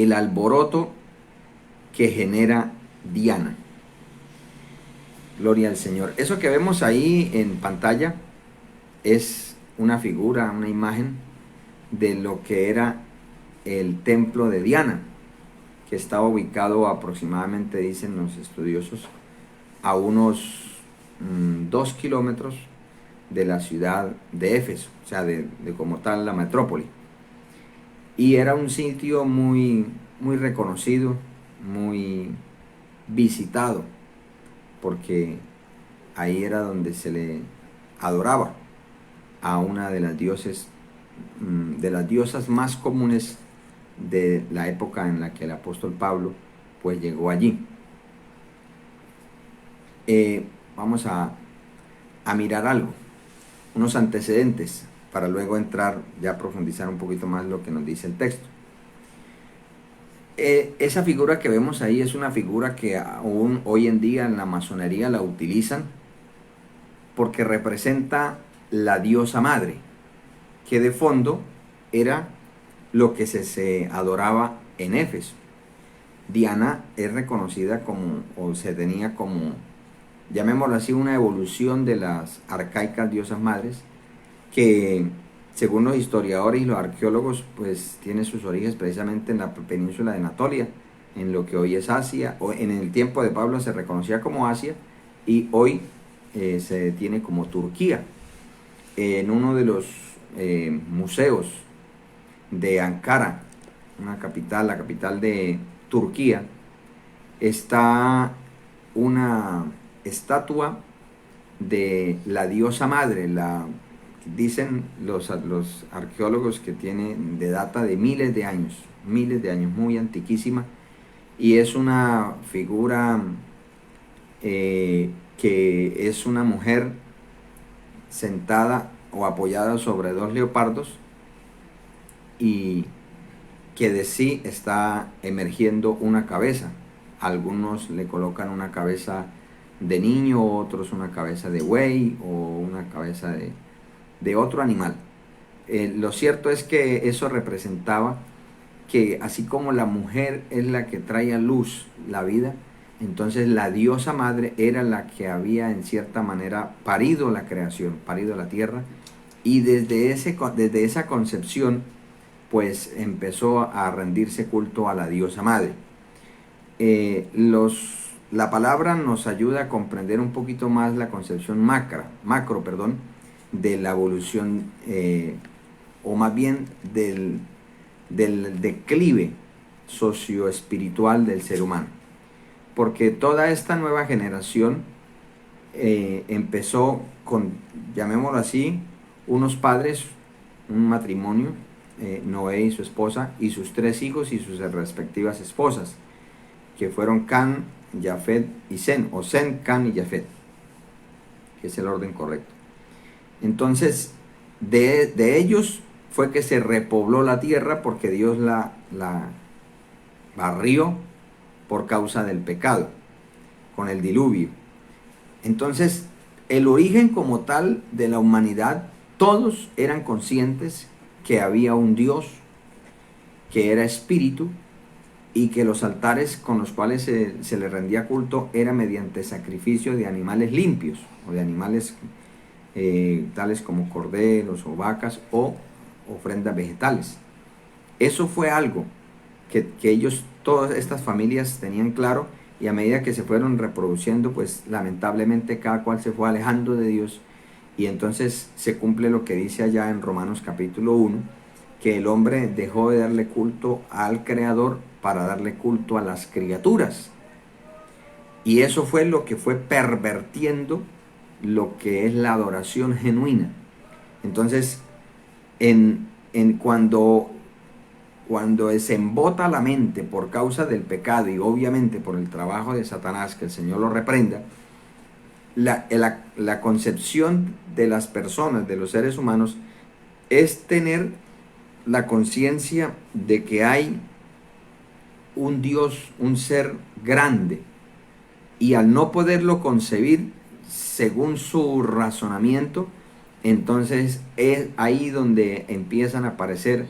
el alboroto que genera Diana. Gloria al Señor. Eso que vemos ahí en pantalla es una figura, una imagen de lo que era el templo de Diana, que estaba ubicado aproximadamente, dicen los estudiosos, a unos 2 kilómetros de la ciudad de Éfeso, o sea, de como tal la metrópoli. Y era un sitio muy, muy reconocido, muy visitado, porque ahí era donde se le adoraba a una de las de las diosas más comunes de la época en la que el apóstol Pablo pues llegó allí. Vamos a mirar algo, unos antecedentes, para luego entrar ya a profundizar un poquito más lo que nos dice el texto. Esa figura que vemos ahí es una figura que aún hoy en día en la masonería la utilizan porque representa la diosa madre, que de fondo era lo que se adoraba en Éfeso. Diana es reconocida como, o se tenía como, llamémoslo así, una evolución de las arcaicas diosas madres, que según los historiadores y los arqueólogos, pues tiene sus orígenes precisamente en la península de Anatolia, en lo que hoy es Asia, o en el tiempo de Pablo se reconocía como Asia, y hoy se tiene como Turquía. En uno de los museos de Ankara, una capital, la capital de Turquía, está una estatua de la diosa madre, dicen los arqueólogos que tiene de data de miles de años, muy antiquísima, y es una figura que es una mujer sentada o apoyada sobre dos leopardos y que de sí está emergiendo una cabeza. Algunos le colocan una cabeza de niño, otros una cabeza de buey o una cabeza de otro animal. Lo cierto es que eso representaba que así como la mujer es la que trae a luz la vida, entonces la diosa madre era la que había en cierta manera parido la creación, parido la tierra, y desde esa concepción pues empezó a rendirse culto a la diosa madre. La palabra nos ayuda a comprender un poquito más la concepción macro, de la evolución, o más bien del declive socioespiritual del ser humano. Porque toda esta nueva generación empezó con, llamémoslo así, unos padres, un matrimonio, Noé y su esposa, y sus 3 hijos y sus respectivas esposas, que fueron Can, Jafet y Sen, o Sen, Can y Jafet, que es el orden correcto. Entonces, de ellos fue que se repobló la tierra porque Dios la barrió por causa del pecado, con el diluvio. Entonces, el origen como tal de la humanidad, todos eran conscientes que había un Dios, que era espíritu, y que los altares con los cuales se le rendía culto era mediante sacrificio de animales limpios, o de animales tales como corderos o vacas, o ofrendas vegetales. Eso fue algo que ellos, todas estas familias tenían claro, y a medida que se fueron reproduciendo, pues lamentablemente cada cual se fue alejando de Dios, y entonces se cumple lo que dice allá en Romanos capítulo 1, que el hombre dejó de darle culto al Creador para darle culto a las criaturas. Y eso fue lo que fue pervertiendo lo que es la adoración genuina. Entonces, cuando se embota la mente por causa del pecado y obviamente por el trabajo de Satanás, que el Señor lo reprenda, la concepción de las personas, de los seres humanos, es tener la conciencia de que hay un Dios, un ser grande, y al no poderlo concebir según su razonamiento, entonces es ahí donde empiezan a aparecer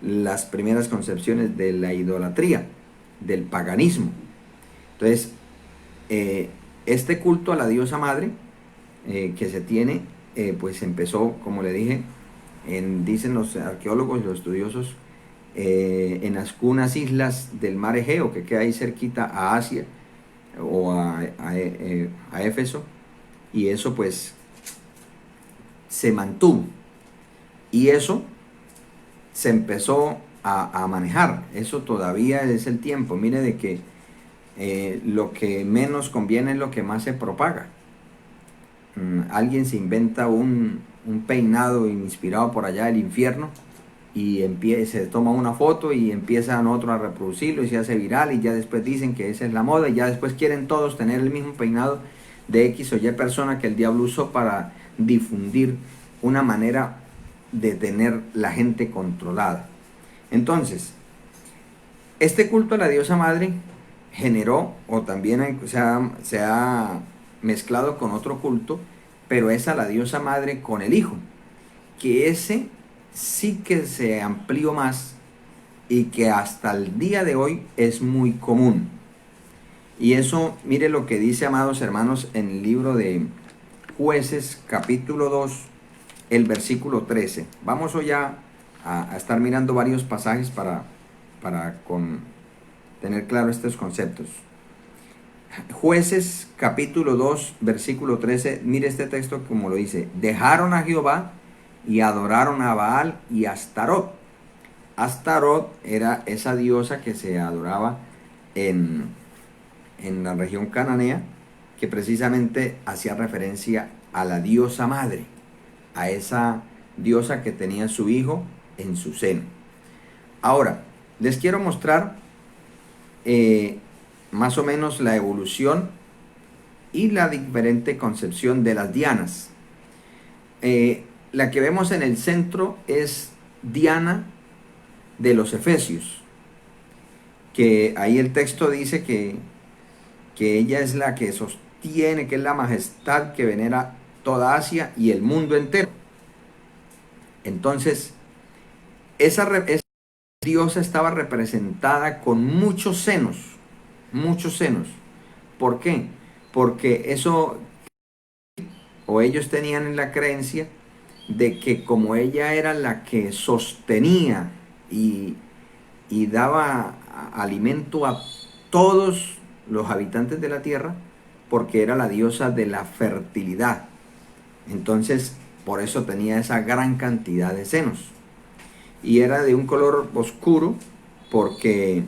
las primeras concepciones de la idolatría, del paganismo. Entonces, este culto a la diosa madre que se tiene, pues empezó, como le dije, dicen los arqueólogos y los estudiosos, en algunas islas del mar Egeo, que queda ahí cerquita a Asia o a Éfeso, y eso pues se mantuvo. Y eso se empezó a manejar. Eso todavía es el tiempo. Mire de que lo que menos conviene es lo que más se propaga. Alguien se inventa un peinado inspirado por allá del infierno y se toma una foto y empiezan otros a reproducirlo y se hace viral y ya después dicen que esa es la moda y ya después quieren todos tener el mismo peinado de X o Y persona que el diablo usó para difundir una manera de tener la gente controlada. Entonces, este culto a la diosa madre generó, o también se ha mezclado con otro culto, pero es a la diosa madre con el hijo, que ese sí que se amplió más y que hasta el día de hoy es muy común. Y eso, mire lo que dice, amados hermanos, en el libro de Jueces, capítulo 2, el versículo 13. Vamos hoy a estar mirando varios pasajes para tener claro estos conceptos. Jueces capítulo 2 versículo 13, mire este texto como lo dice: dejaron a Jehová y adoraron a Baal y a Astarot. Astarot era esa diosa que se adoraba en la región cananea, que precisamente hacía referencia a la diosa madre, a esa diosa que tenía su hijo en su seno. Ahora, les quiero mostrar más o menos la evolución y la diferente concepción de las Dianas. La que vemos en el centro es Diana de los Efesios, que ahí el texto dice que ella es la que sostiene, que es la majestad que venera toda Asia y el mundo entero. Entonces, esa diosa estaba representada con muchos senos, muchos senos. ¿Por qué? Porque eso, o ellos tenían la creencia de que como ella era la que sostenía y daba alimento a todos los habitantes de la tierra, porque era la diosa de la fertilidad. Entonces, por eso tenía esa gran cantidad de senos. Y era de un color oscuro, porque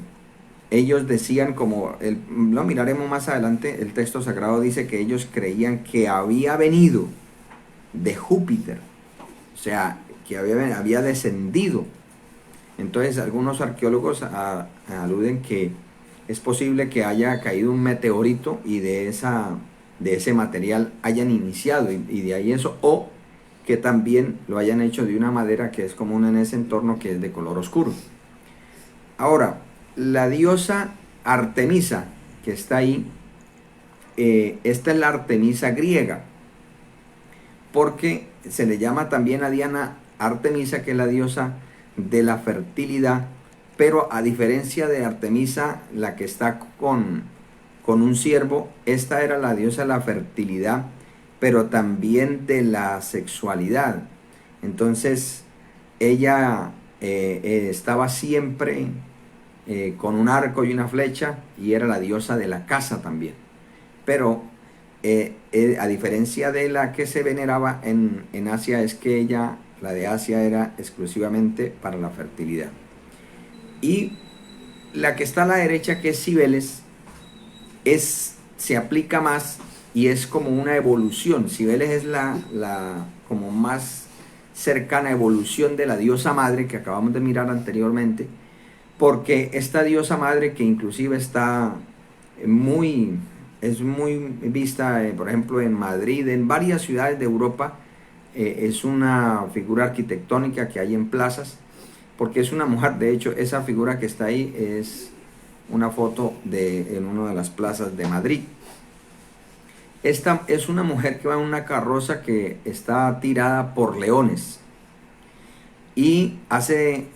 ellos decían, como lo miraremos más adelante, el texto sagrado dice que ellos creían que había venido de Júpiter, o sea, que había descendido. Entonces algunos arqueólogos aluden que es posible que haya caído un meteorito y de ese material hayan iniciado y de ahí eso, o que también lo hayan hecho de una madera que es común en ese entorno, que es de color oscuro. Ahora, la diosa Artemisa, que está ahí, esta es la Artemisa griega, porque se le llama también a Diana Artemisa, que es la diosa de la fertilidad, pero a diferencia de Artemisa, la que está con un ciervo, esta era la diosa de la fertilidad, pero también de la sexualidad. Entonces, ella estaba siempre con un arco y una flecha, y era la diosa de la casa también. Pero a diferencia de la que se veneraba en Asia, es que ella, la de Asia, era exclusivamente para la fertilidad. Y la que está a la derecha, que es Cibeles, se aplica más y es como una evolución. Cibeles es la como más cercana evolución de la diosa madre que acabamos de mirar anteriormente, porque esta diosa madre, que inclusive está es muy vista, por ejemplo, en Madrid, en varias ciudades de Europa, es una figura arquitectónica que hay en plazas, porque es una mujer. De hecho, esa figura que está ahí es una foto en una de las plazas de Madrid. Esta es una mujer que va en una carroza que está tirada por leones. y hace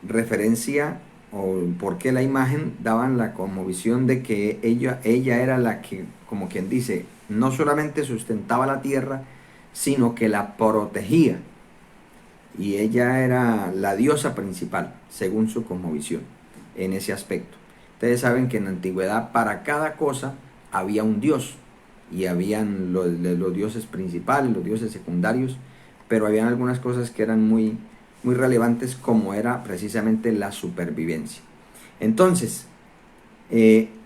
referencia o por qué la imagen daban la cosmovisión de que ella era la que, como quien dice, no solamente sustentaba la tierra, sino que la protegía. Y ella era la diosa principal, según su cosmovisión, en ese aspecto. Ustedes saben que en la antigüedad para cada cosa había un dios, y habían los dioses principales, los dioses secundarios, pero habían algunas cosas que eran muy relevantes, como era precisamente la supervivencia. Entonces,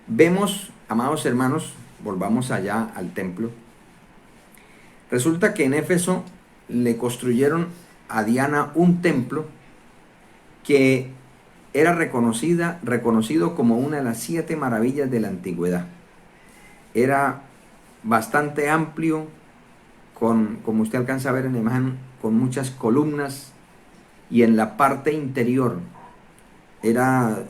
vemos, amados hermanos, volvamos allá al templo. Resulta que en Éfeso le construyeron a Diana un templo que era reconocido como una de las 7 maravillas de la antigüedad. Era bastante amplio, como usted alcanza a ver en la imagen, con muchas columnas, y en la parte interior era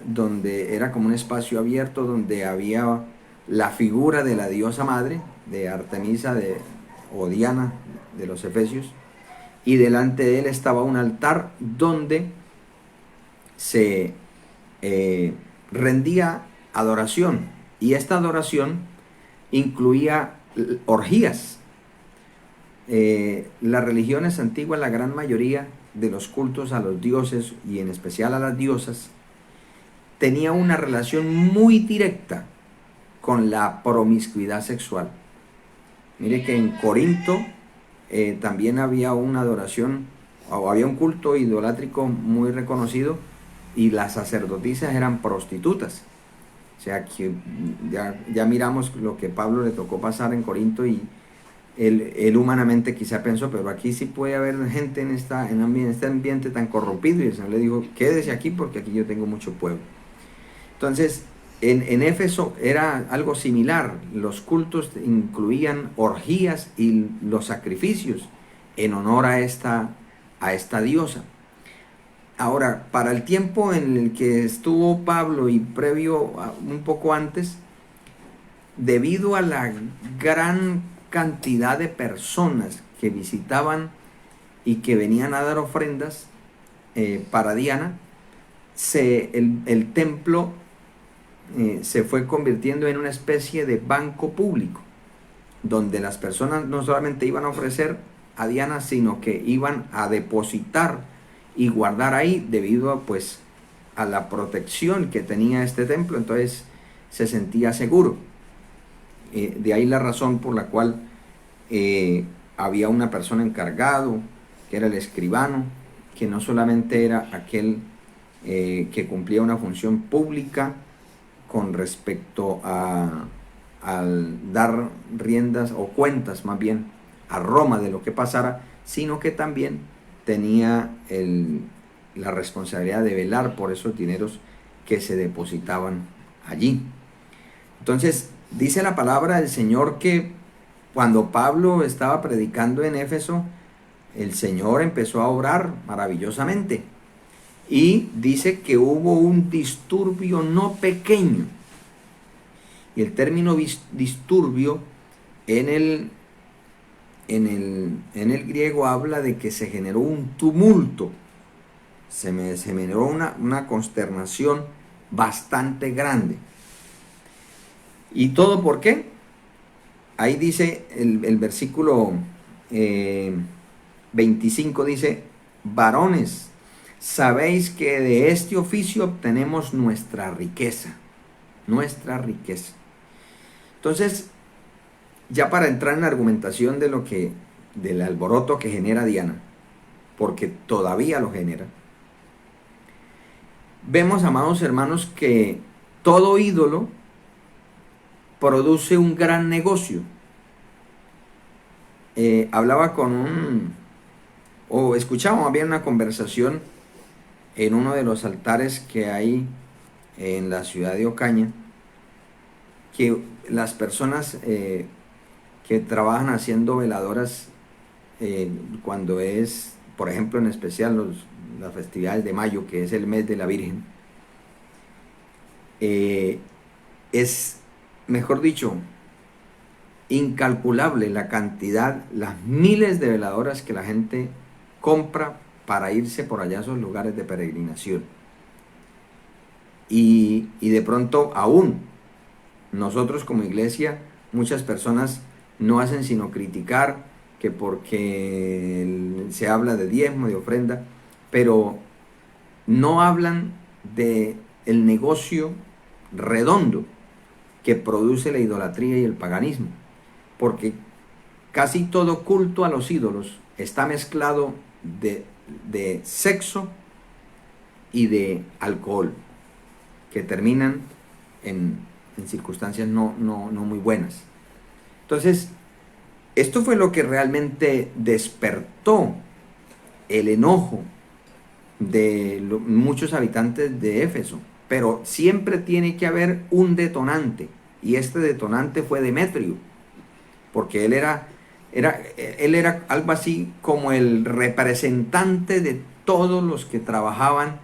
como un espacio abierto donde había la figura de la diosa madre, de Artemisa o Diana de los Efesios, y delante de él estaba un altar donde se rendía adoración, y esta adoración incluía orgías. Las religiones antiguas, la gran mayoría de los cultos a los dioses y en especial a las diosas, tenía una relación muy directa con la promiscuidad sexual. Mire que en Corinto también había una adoración, o había un culto idolátrico muy reconocido, y las sacerdotisas eran prostitutas. O sea, que ya miramos lo que Pablo le tocó pasar en Corinto, y él humanamente quizá pensó, pero aquí sí puede haber gente en este ambiente tan corrompido, y el Señor le dijo, quédese aquí porque aquí yo tengo mucho pueblo. Entonces, en Éfeso era algo similar. Los cultos incluían orgías y los sacrificios en honor a esta diosa. Ahora, para el tiempo en el que estuvo Pablo y previo, un poco antes, debido a la gran cantidad de personas que visitaban y que venían a dar ofrendas para Diana, el templo se fue convirtiendo en una especie de banco público, donde las personas no solamente iban a ofrecer a Diana, sino que iban a depositar y guardar ahí, debido a, pues, a la protección que tenía este templo. Entonces se sentía seguro. De ahí la razón por la cual había una persona encargado, que era el escribano, que no solamente era aquel que cumplía una función pública con respecto al dar riendas o cuentas más bien a Roma de lo que pasara, sino que también tenía la responsabilidad de velar por esos dineros que se depositaban allí. Entonces, dice la palabra del Señor que cuando Pablo estaba predicando en Éfeso, el Señor empezó a obrar maravillosamente. Y dice que hubo un disturbio no pequeño. Y el término disturbio en el griego habla de que se generó un tumulto. Se generó una consternación bastante grande. ¿Y todo por qué? Ahí dice el versículo 25, dice, varones, sabéis que de este oficio obtenemos nuestra riqueza. Nuestra riqueza. Entonces, ya para entrar en la argumentación del alboroto que genera Diana, porque todavía lo genera, vemos, amados hermanos, que todo ídolo produce un gran negocio. Hablaba escuchaba bien una conversación en uno de los altares que hay en la ciudad de Ocaña, que las personas que trabajan haciendo veladoras, cuando es, por ejemplo, en especial las festividades de mayo, que es el mes de la Virgen, es, mejor dicho, incalculable la cantidad, las miles de veladoras que la gente compra para irse por allá a esos lugares de peregrinación. Y de pronto aún nosotros como iglesia, muchas personas no hacen sino criticar que porque se habla de diezmo, de ofrenda, pero no hablan de el negocio redondo que produce la idolatría y el paganismo, porque casi todo culto a los ídolos está mezclado de sexo y de alcohol, que terminan en circunstancias no muy buenas. Entonces, esto fue lo que realmente despertó el enojo de muchos habitantes de Éfeso, pero siempre tiene que haber un detonante, y este detonante fue Demetrio, porque él era algo así como el representante de todos los que trabajaban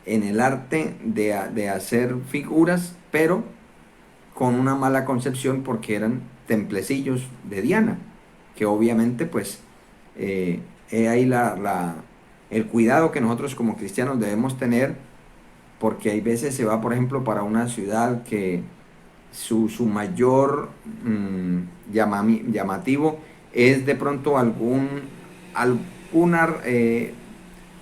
en el arte de hacer figuras, pero con una mala concepción porque eran templecillos de Diana, que obviamente pues ahí el cuidado que nosotros como cristianos debemos tener, porque hay veces se va, por ejemplo, para una ciudad que su mayor llamativo es de pronto algún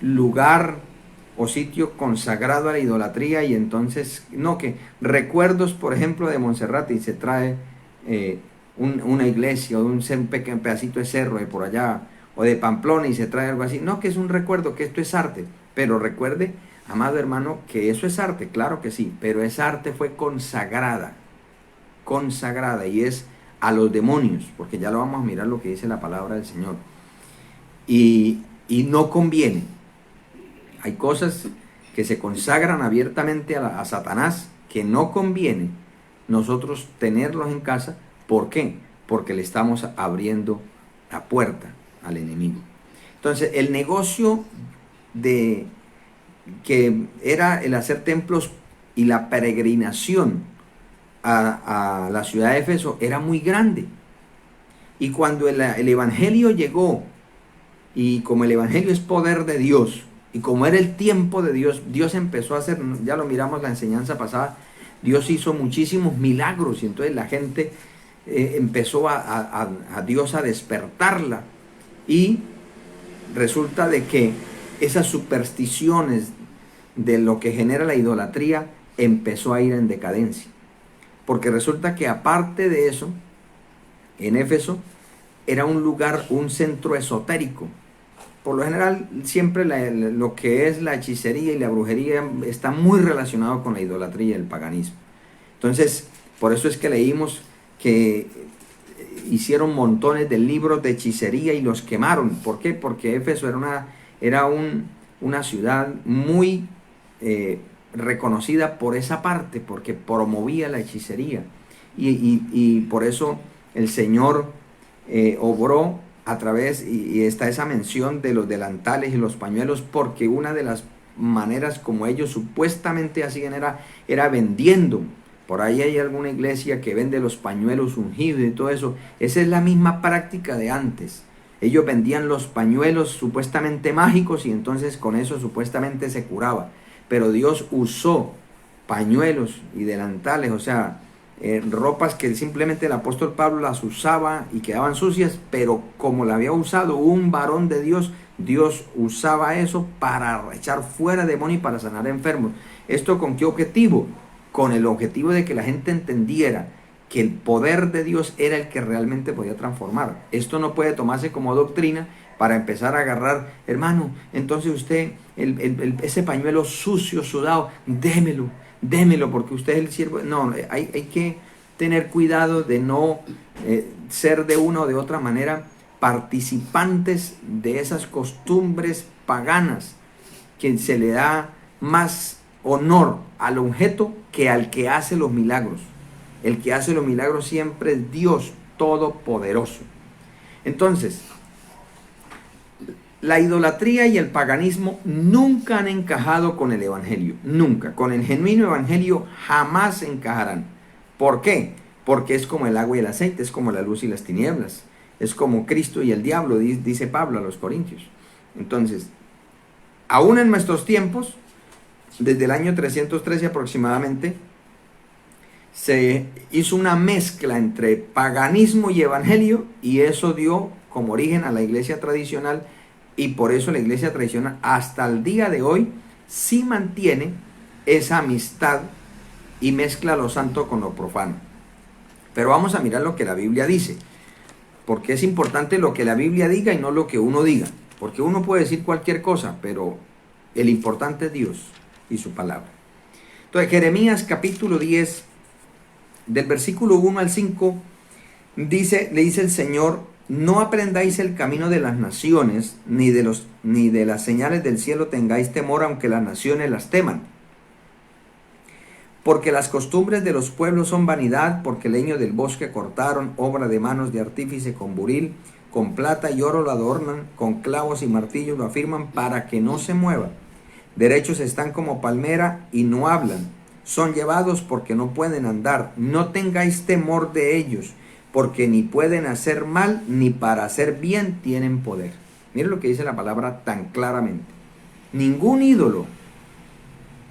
lugar o sitio consagrado a la idolatría, y entonces, no, que recuerdos, por ejemplo, de Monserrate, y se trae una iglesia o un pedacito de cerro de por allá, o de Pamplona, y se trae algo así, no, que es un recuerdo, que esto es arte, pero recuerde, amado hermano, que eso es arte, claro que sí, pero esa arte fue consagrada, y es a los demonios, porque ya lo vamos a mirar lo que dice la palabra del Señor, y no conviene. Hay cosas que se consagran abiertamente a Satanás, que no conviene nosotros tenerlos en casa. ¿Por qué? Porque le estamos abriendo la puerta al enemigo. Entonces, el negocio que era el hacer templos y la peregrinación a la ciudad de Éfeso era muy grande. Y cuando el evangelio llegó, y como el evangelio es poder de Dios, y como era el tiempo de Dios, Dios empezó a hacer, ya lo miramos la enseñanza pasada, Dios hizo muchísimos milagros, y entonces la gente empezó a Dios a despertarla, y resulta de que esas supersticiones de lo que genera la idolatría empezó a ir en decadencia, porque resulta que aparte de eso, en Éfeso era un lugar, un centro esotérico. Por lo general, siempre lo que es la hechicería y la brujería está muy relacionado con la idolatría y el paganismo. Entonces, por eso es que leímos que hicieron montones de libros de hechicería y los quemaron. ¿Por qué? Porque Éfeso era una ciudad muy reconocida por esa parte, porque promovía la hechicería. Y por eso el Señor obró a través, y está esa mención de los delantales y los pañuelos, porque una de las maneras como ellos supuestamente hacían era vendiendo. Por ahí hay alguna iglesia que vende los pañuelos ungidos y todo eso. Esa es la misma práctica de antes. Ellos vendían los pañuelos supuestamente mágicos, y entonces con eso supuestamente se curaba. Pero Dios usó pañuelos y delantales, o sea, ropas que simplemente el apóstol Pablo las usaba y quedaban sucias, pero como la había usado un varón de Dios, Dios usaba eso para echar fuera demonios y para sanar enfermos. ¿Esto con qué objetivo? Con el objetivo de que la gente entendiera que el poder de Dios era el que realmente podía transformar. Esto no puede tomarse como doctrina para empezar a agarrar, hermano, entonces usted, ese pañuelo sucio, sudado, démelo, porque usted es el siervo. No, hay que tener cuidado de no ser de una o de otra manera participantes de esas costumbres paganas, que se le da más honor al objeto que al que hace los milagros. El que hace los milagros siempre es Dios Todopoderoso. Entonces, la idolatría y el paganismo nunca han encajado con el evangelio, nunca. Con el genuino evangelio jamás encajarán. ¿Por qué? Porque es como el agua y el aceite, es como la luz y las tinieblas, es como Cristo y el diablo, dice Pablo a los Corintios. Entonces, aún en nuestros tiempos, desde el año 313 aproximadamente, se hizo una mezcla entre paganismo y evangelio, y eso dio como origen a la iglesia tradicional, y por eso la iglesia tradicional hasta el día de hoy sí mantiene esa amistad y mezcla lo santo con lo profano. Pero vamos a mirar lo que la Biblia dice, porque es importante lo que la Biblia diga y no lo que uno diga, porque uno puede decir cualquier cosa, pero el importante es Dios y su palabra. Entonces, Jeremías capítulo 10, del versículo 1 al 5, le dice el Señor: no aprendáis el camino de las naciones, ni de las señales del cielo tengáis temor, aunque las naciones las teman. Porque las costumbres de los pueblos son vanidad, porque leño del bosque cortaron, obra de manos de artífice con buril, con plata y oro lo adornan, con clavos y martillos lo afirman, para que no se mueva. Derechos están como palmera y no hablan, son llevados porque no pueden andar. No tengáis temor de ellos, porque ni pueden hacer mal, ni para hacer bien tienen poder. Miren lo que dice la palabra tan claramente. Ningún ídolo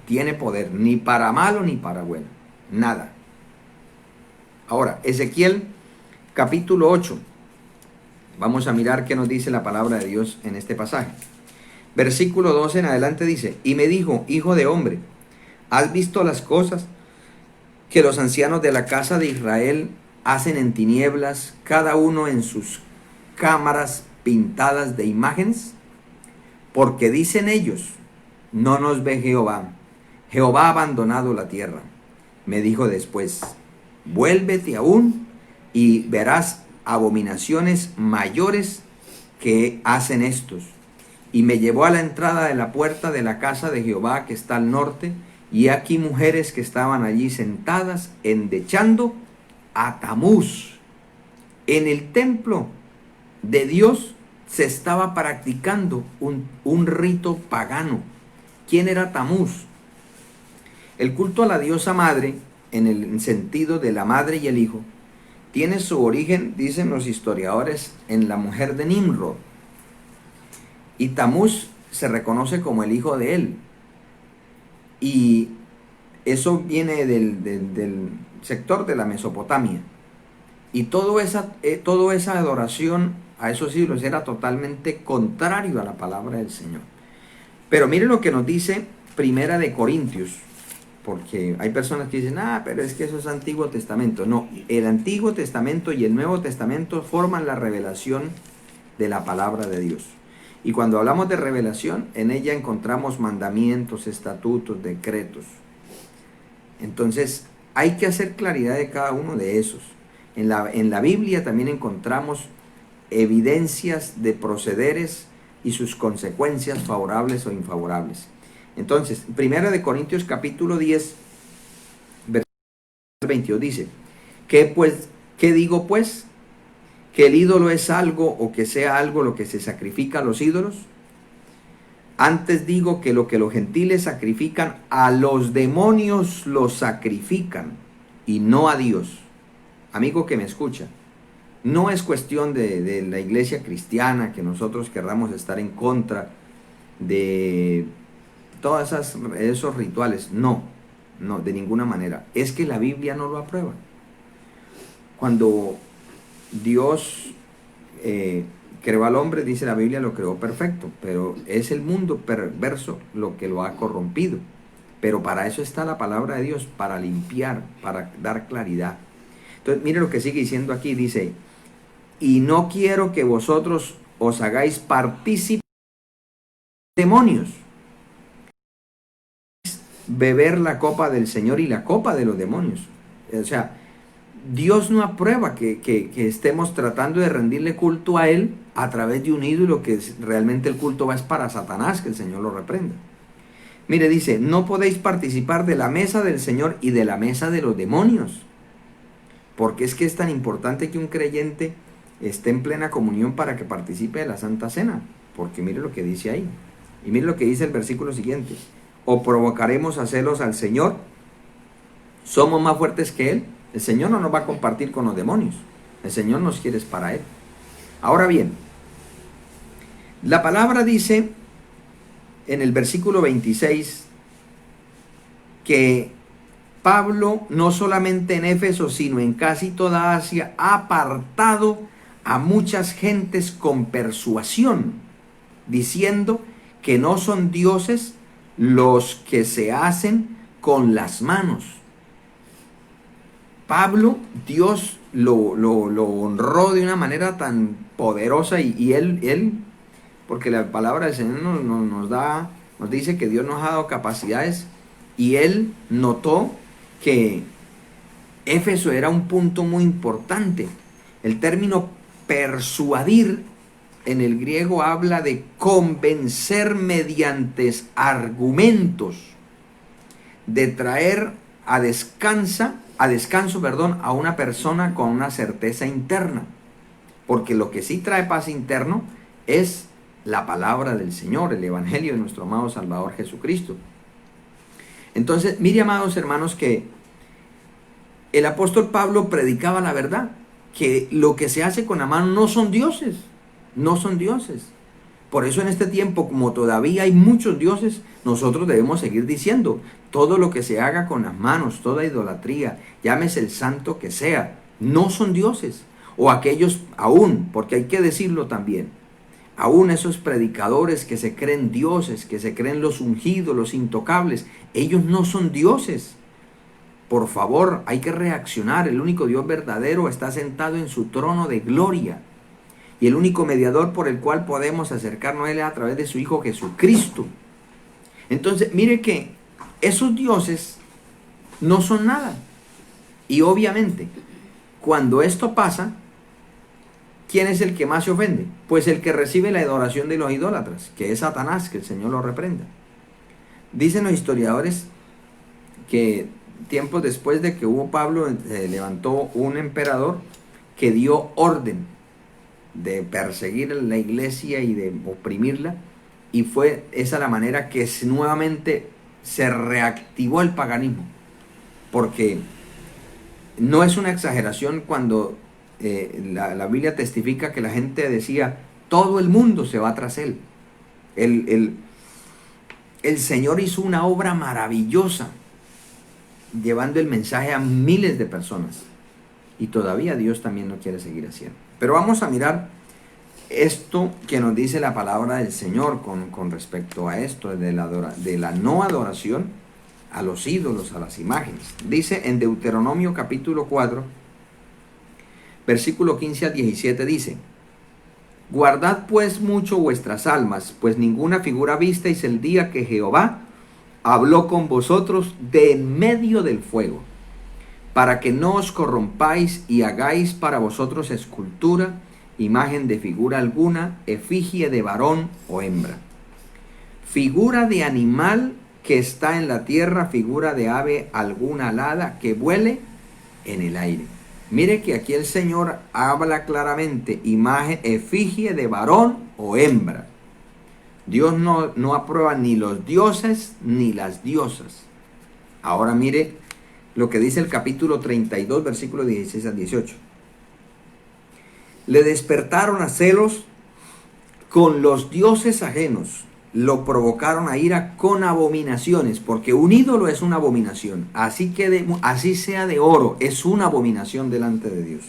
tiene poder, ni para malo ni para bueno, nada. Ahora, Ezequiel capítulo 8. Vamos a mirar qué nos dice la palabra de Dios en este pasaje. Versículo 12 en adelante dice: y me dijo: hijo de hombre, ¿has visto las cosas que los ancianos de la casa de Israel hacen en tinieblas, cada uno en sus cámaras pintadas de imágenes? Porque dicen ellos: no nos ve Jehová, Jehová ha abandonado la tierra. Me dijo después: vuélvete aún y verás abominaciones mayores que hacen estos. Y me llevó a la entrada de la puerta de la casa de Jehová que está al norte, y aquí mujeres que estaban allí sentadas endechando a Tamuz. En el templo de Dios se estaba practicando un rito pagano. ¿Quién era Tamuz? El culto a la diosa madre, en el sentido de la madre y el hijo, tiene su origen, dicen los historiadores, en la mujer de Nimrod. Y Tamuz se reconoce como el hijo de él. Y eso viene del sector de la Mesopotamia. Y toda esa adoración a esos ídolos era totalmente contrario a la palabra del Señor. Pero miren lo que nos dice Primera de Corintios. Porque hay personas que dicen: pero es que eso es Antiguo Testamento. No, el Antiguo Testamento y el Nuevo Testamento forman la revelación de la palabra de Dios. Y cuando hablamos de revelación, en ella encontramos mandamientos, estatutos, decretos. Entonces, hay que hacer claridad de cada uno de esos. En la Biblia también encontramos evidencias de procederes y sus consecuencias favorables o infavorables. Entonces, Primera de Corintios capítulo 10, versículo 22 dice: ¿Qué digo pues? ¿Que el ídolo es algo, o que sea algo lo que se sacrifica a los ídolos? Antes digo que lo que los gentiles sacrifican, a los demonios los sacrifican, y no a Dios. Amigo que me escucha, no es cuestión de la iglesia cristiana que nosotros querramos estar en contra de todos esos rituales. No, de ninguna manera. Es que la Biblia no lo aprueba. Cuando Dios creó al hombre, dice la Biblia, lo creó perfecto, pero es el mundo perverso lo que lo ha corrompido. Pero para eso está la palabra de Dios, para limpiar, para dar claridad. Entonces, mire lo que sigue diciendo aquí, dice: y no quiero que vosotros os hagáis partícipes de demonios, beber la copa del Señor y la copa de los demonios. O sea, Dios no aprueba que estemos tratando de rendirle culto a Él a través de un ídolo, que realmente el culto va es para Satanás, que el Señor lo reprenda. Mire, dice: no podéis participar de la mesa del Señor y de la mesa de los demonios. Porque es que es tan importante que un creyente esté en plena comunión para que participe de la Santa Cena. Porque mire lo que dice ahí. Y mire lo que dice el versículo siguiente: ¿o provocaremos a celos al Señor? ¿Somos más fuertes que Él? El Señor no nos va a compartir con los demonios. El Señor nos quiere para Él. Ahora bien, la palabra dice, en el versículo 26 que Pablo, no solamente en Éfeso, sino en casi toda Asia, ha apartado a muchas gentes con persuasión, diciendo que no son dioses los que se hacen con las manos. Pablo, Dios lo honró de una manera tan poderosa y él, porque la palabra del Señor nos dice que Dios nos ha dado capacidades, y él notó que Éfeso era un punto muy importante. El término persuadir en el griego habla de convencer mediante argumentos, de traer a descanso, a una persona con una certeza interna. Porque lo que sí trae paz interno es la palabra del Señor, el evangelio de nuestro amado Salvador Jesucristo. Entonces, mire, amados hermanos, que el apóstol Pablo predicaba la verdad, que lo que se hace con la mano no son dioses, no son dioses. Por eso en este tiempo, como todavía hay muchos dioses, nosotros debemos seguir diciendo, todo lo que se haga con las manos, toda idolatría, llámese el santo que sea, no son dioses. O aquellos aún, porque hay que decirlo también, aún esos predicadores que se creen dioses, que se creen los ungidos, los intocables, ellos no son dioses. Por favor, hay que reaccionar. El único Dios verdadero está sentado en su trono de gloria. Y el único mediador por el cual podemos acercarnos a Él es a través de su Hijo Jesucristo. Entonces, mire que esos dioses no son nada. Y obviamente, cuando esto pasa, ¿quién es el que más se ofende? Pues el que recibe la adoración de los idólatras, que es Satanás, que el Señor lo reprenda. Dicen los historiadores que tiempos después de que hubo Pablo, se levantó un emperador que dio orden de perseguir la iglesia y de oprimirla, y fue esa la manera que nuevamente se reactivó el paganismo, porque no es una exageración cuando la Biblia testifica que la gente decía, todo el mundo se va tras él. El Señor hizo una obra maravillosa, llevando el mensaje a miles de personas. Y todavía Dios también lo quiere seguir haciendo. Pero vamos a mirar esto que nos dice la palabra del Señor con respecto a esto, de la no adoración a los ídolos, a las imágenes. Dice en Deuteronomio capítulo 4, versículo 15 al 17, dice: guardad pues mucho vuestras almas, pues ninguna figura visteis el día que Jehová habló con vosotros de en medio del fuego, para que no os corrompáis y hagáis para vosotros escultura, imagen de figura alguna, efigie de varón o hembra, figura de animal que está en la tierra, figura de ave alguna alada que vuele en el aire. Mire que aquí el Señor habla claramente, imagen, efigie de varón o hembra. Dios no aprueba ni los dioses ni las diosas. Ahora mire lo que dice el capítulo 32, versículos 16 al 18. Le despertaron a celos con los dioses ajenos, lo provocaron a ira con abominaciones, porque un ídolo es una abominación, así sea de oro, es una abominación delante de Dios.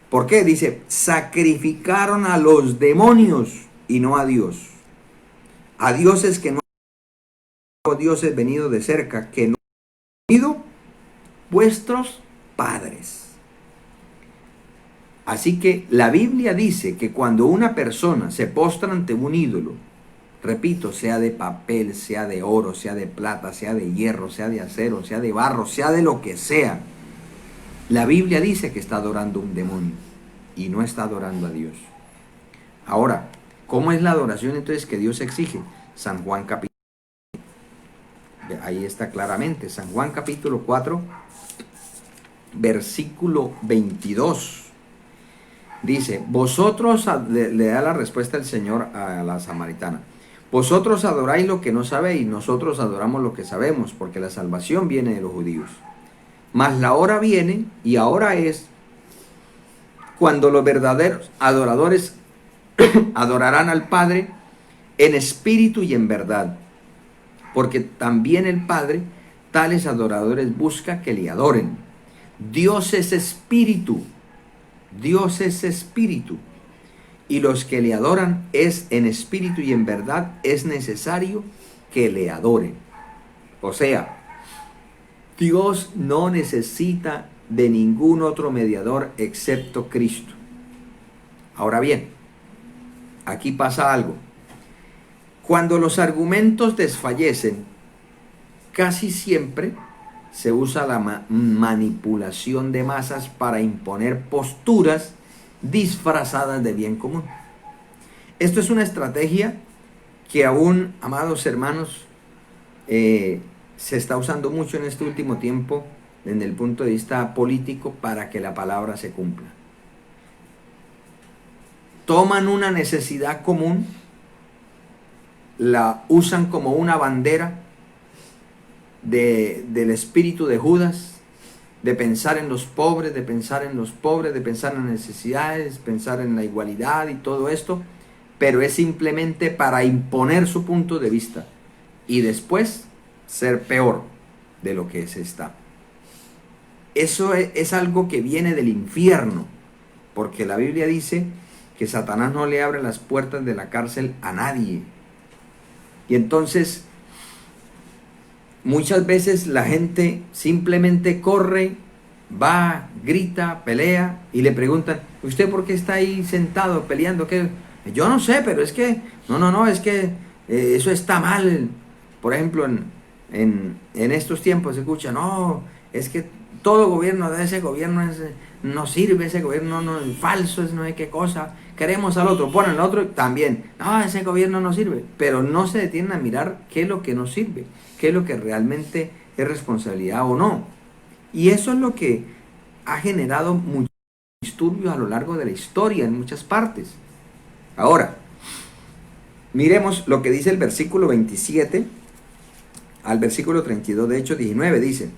¿Por qué? Dice, sacrificaron a los demonios y no a Dios, a dioses que no, dioses venidos de cerca, que no han sido vuestros padres. Así que la Biblia dice que cuando una persona se postra ante un ídolo, repito, sea de papel, sea de oro, sea de plata, sea de hierro, sea de acero, sea de barro, sea de lo que sea, la Biblia dice que está adorando un demonio y no está adorando a Dios. Ahora, ¿cómo es la adoración entonces que Dios exige? San Juan capítulo 4, ahí está claramente, San Juan capítulo 4, versículo 22. Dice, vosotros, le da la respuesta el Señor a la samaritana, vosotros adoráis lo que no sabéis, nosotros adoramos lo que sabemos, porque la salvación viene de los judíos. Mas la hora viene, y ahora es, cuando los verdaderos adoradores adorarán al Padre en espíritu y en verdad, porque también el Padre tales adoradores busca que le adoren. Dios es espíritu, Dios es espíritu, y los que le adoran es en espíritu y en verdad, es necesario que le adoren. O sea, Dios no necesita de ningún otro mediador excepto Cristo. Ahora bien, aquí pasa algo. Cuando los argumentos desfallecen, casi siempre se usa la manipulación de masas para imponer posturas disfrazadas de bien común. Esto es una estrategia que aún, amados hermanos, se está usando mucho en este último tiempo desde el punto de vista político para que la palabra se cumpla. Toman una necesidad común, la usan como una bandera del espíritu de Judas, de pensar en los pobres, de pensar en las necesidades, pensar en la igualdad y todo esto, pero es simplemente para imponer su punto de vista y después ser peor de lo que se está. Eso es algo que viene del infierno, porque la Biblia dice que Satanás no le abre las puertas de la cárcel a nadie. Y entonces, muchas veces la gente simplemente corre, va, grita, pelea y le preguntan, ¿usted por qué está ahí sentado peleando? ¿Qué? Yo no sé, pero es que, no, es que eso está mal. Por ejemplo, en estos tiempos se escucha, no, es que todo gobierno de ese gobierno no sirve, ese gobierno no es falso, es no hay qué cosa, queremos al otro, ponen al otro también, no, ese gobierno no sirve, pero no se detienen a mirar qué es lo que no sirve, qué es lo que realmente es responsabilidad o no. Y eso es lo que ha generado muchos disturbios a lo largo de la historia en muchas partes. Ahora, miremos lo que dice el versículo 27 al versículo 32 de Hechos 19, dice,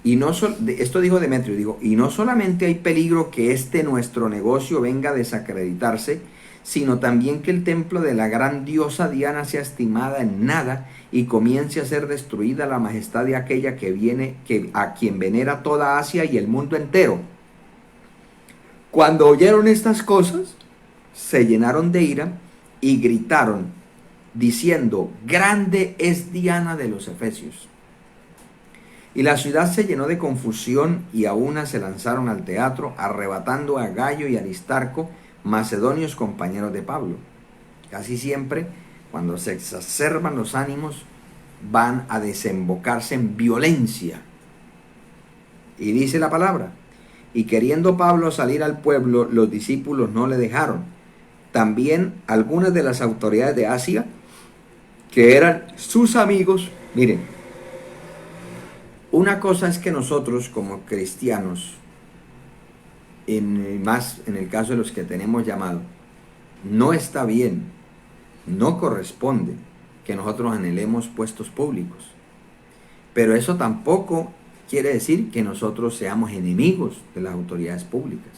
esto dijo Demetrio, dijo, y no solamente hay peligro que este nuestro negocio venga a desacreditarse, sino también que el templo de la gran diosa Diana sea estimada en nada y comience a ser destruida la majestad de aquella a quien venera toda Asia y el mundo entero. Cuando oyeron estas cosas, se llenaron de ira y gritaron, diciendo, grande es Diana de los Efesios. Y la ciudad se llenó de confusión y a una se lanzaron al teatro, arrebatando a Gayo y Aristarco, macedonios compañeros de Pablo. Casi siempre, cuando se exacerban los ánimos, van a desembocarse en violencia. Y dice la palabra, y queriendo Pablo salir al pueblo, los discípulos no le dejaron. También algunas de las autoridades de Asia, que eran sus amigos, miren, una cosa es que nosotros como cristianos, más en el caso de los que tenemos llamado, no está bien, no corresponde que nosotros anhelemos puestos públicos. Pero eso tampoco quiere decir que nosotros seamos enemigos de las autoridades públicas.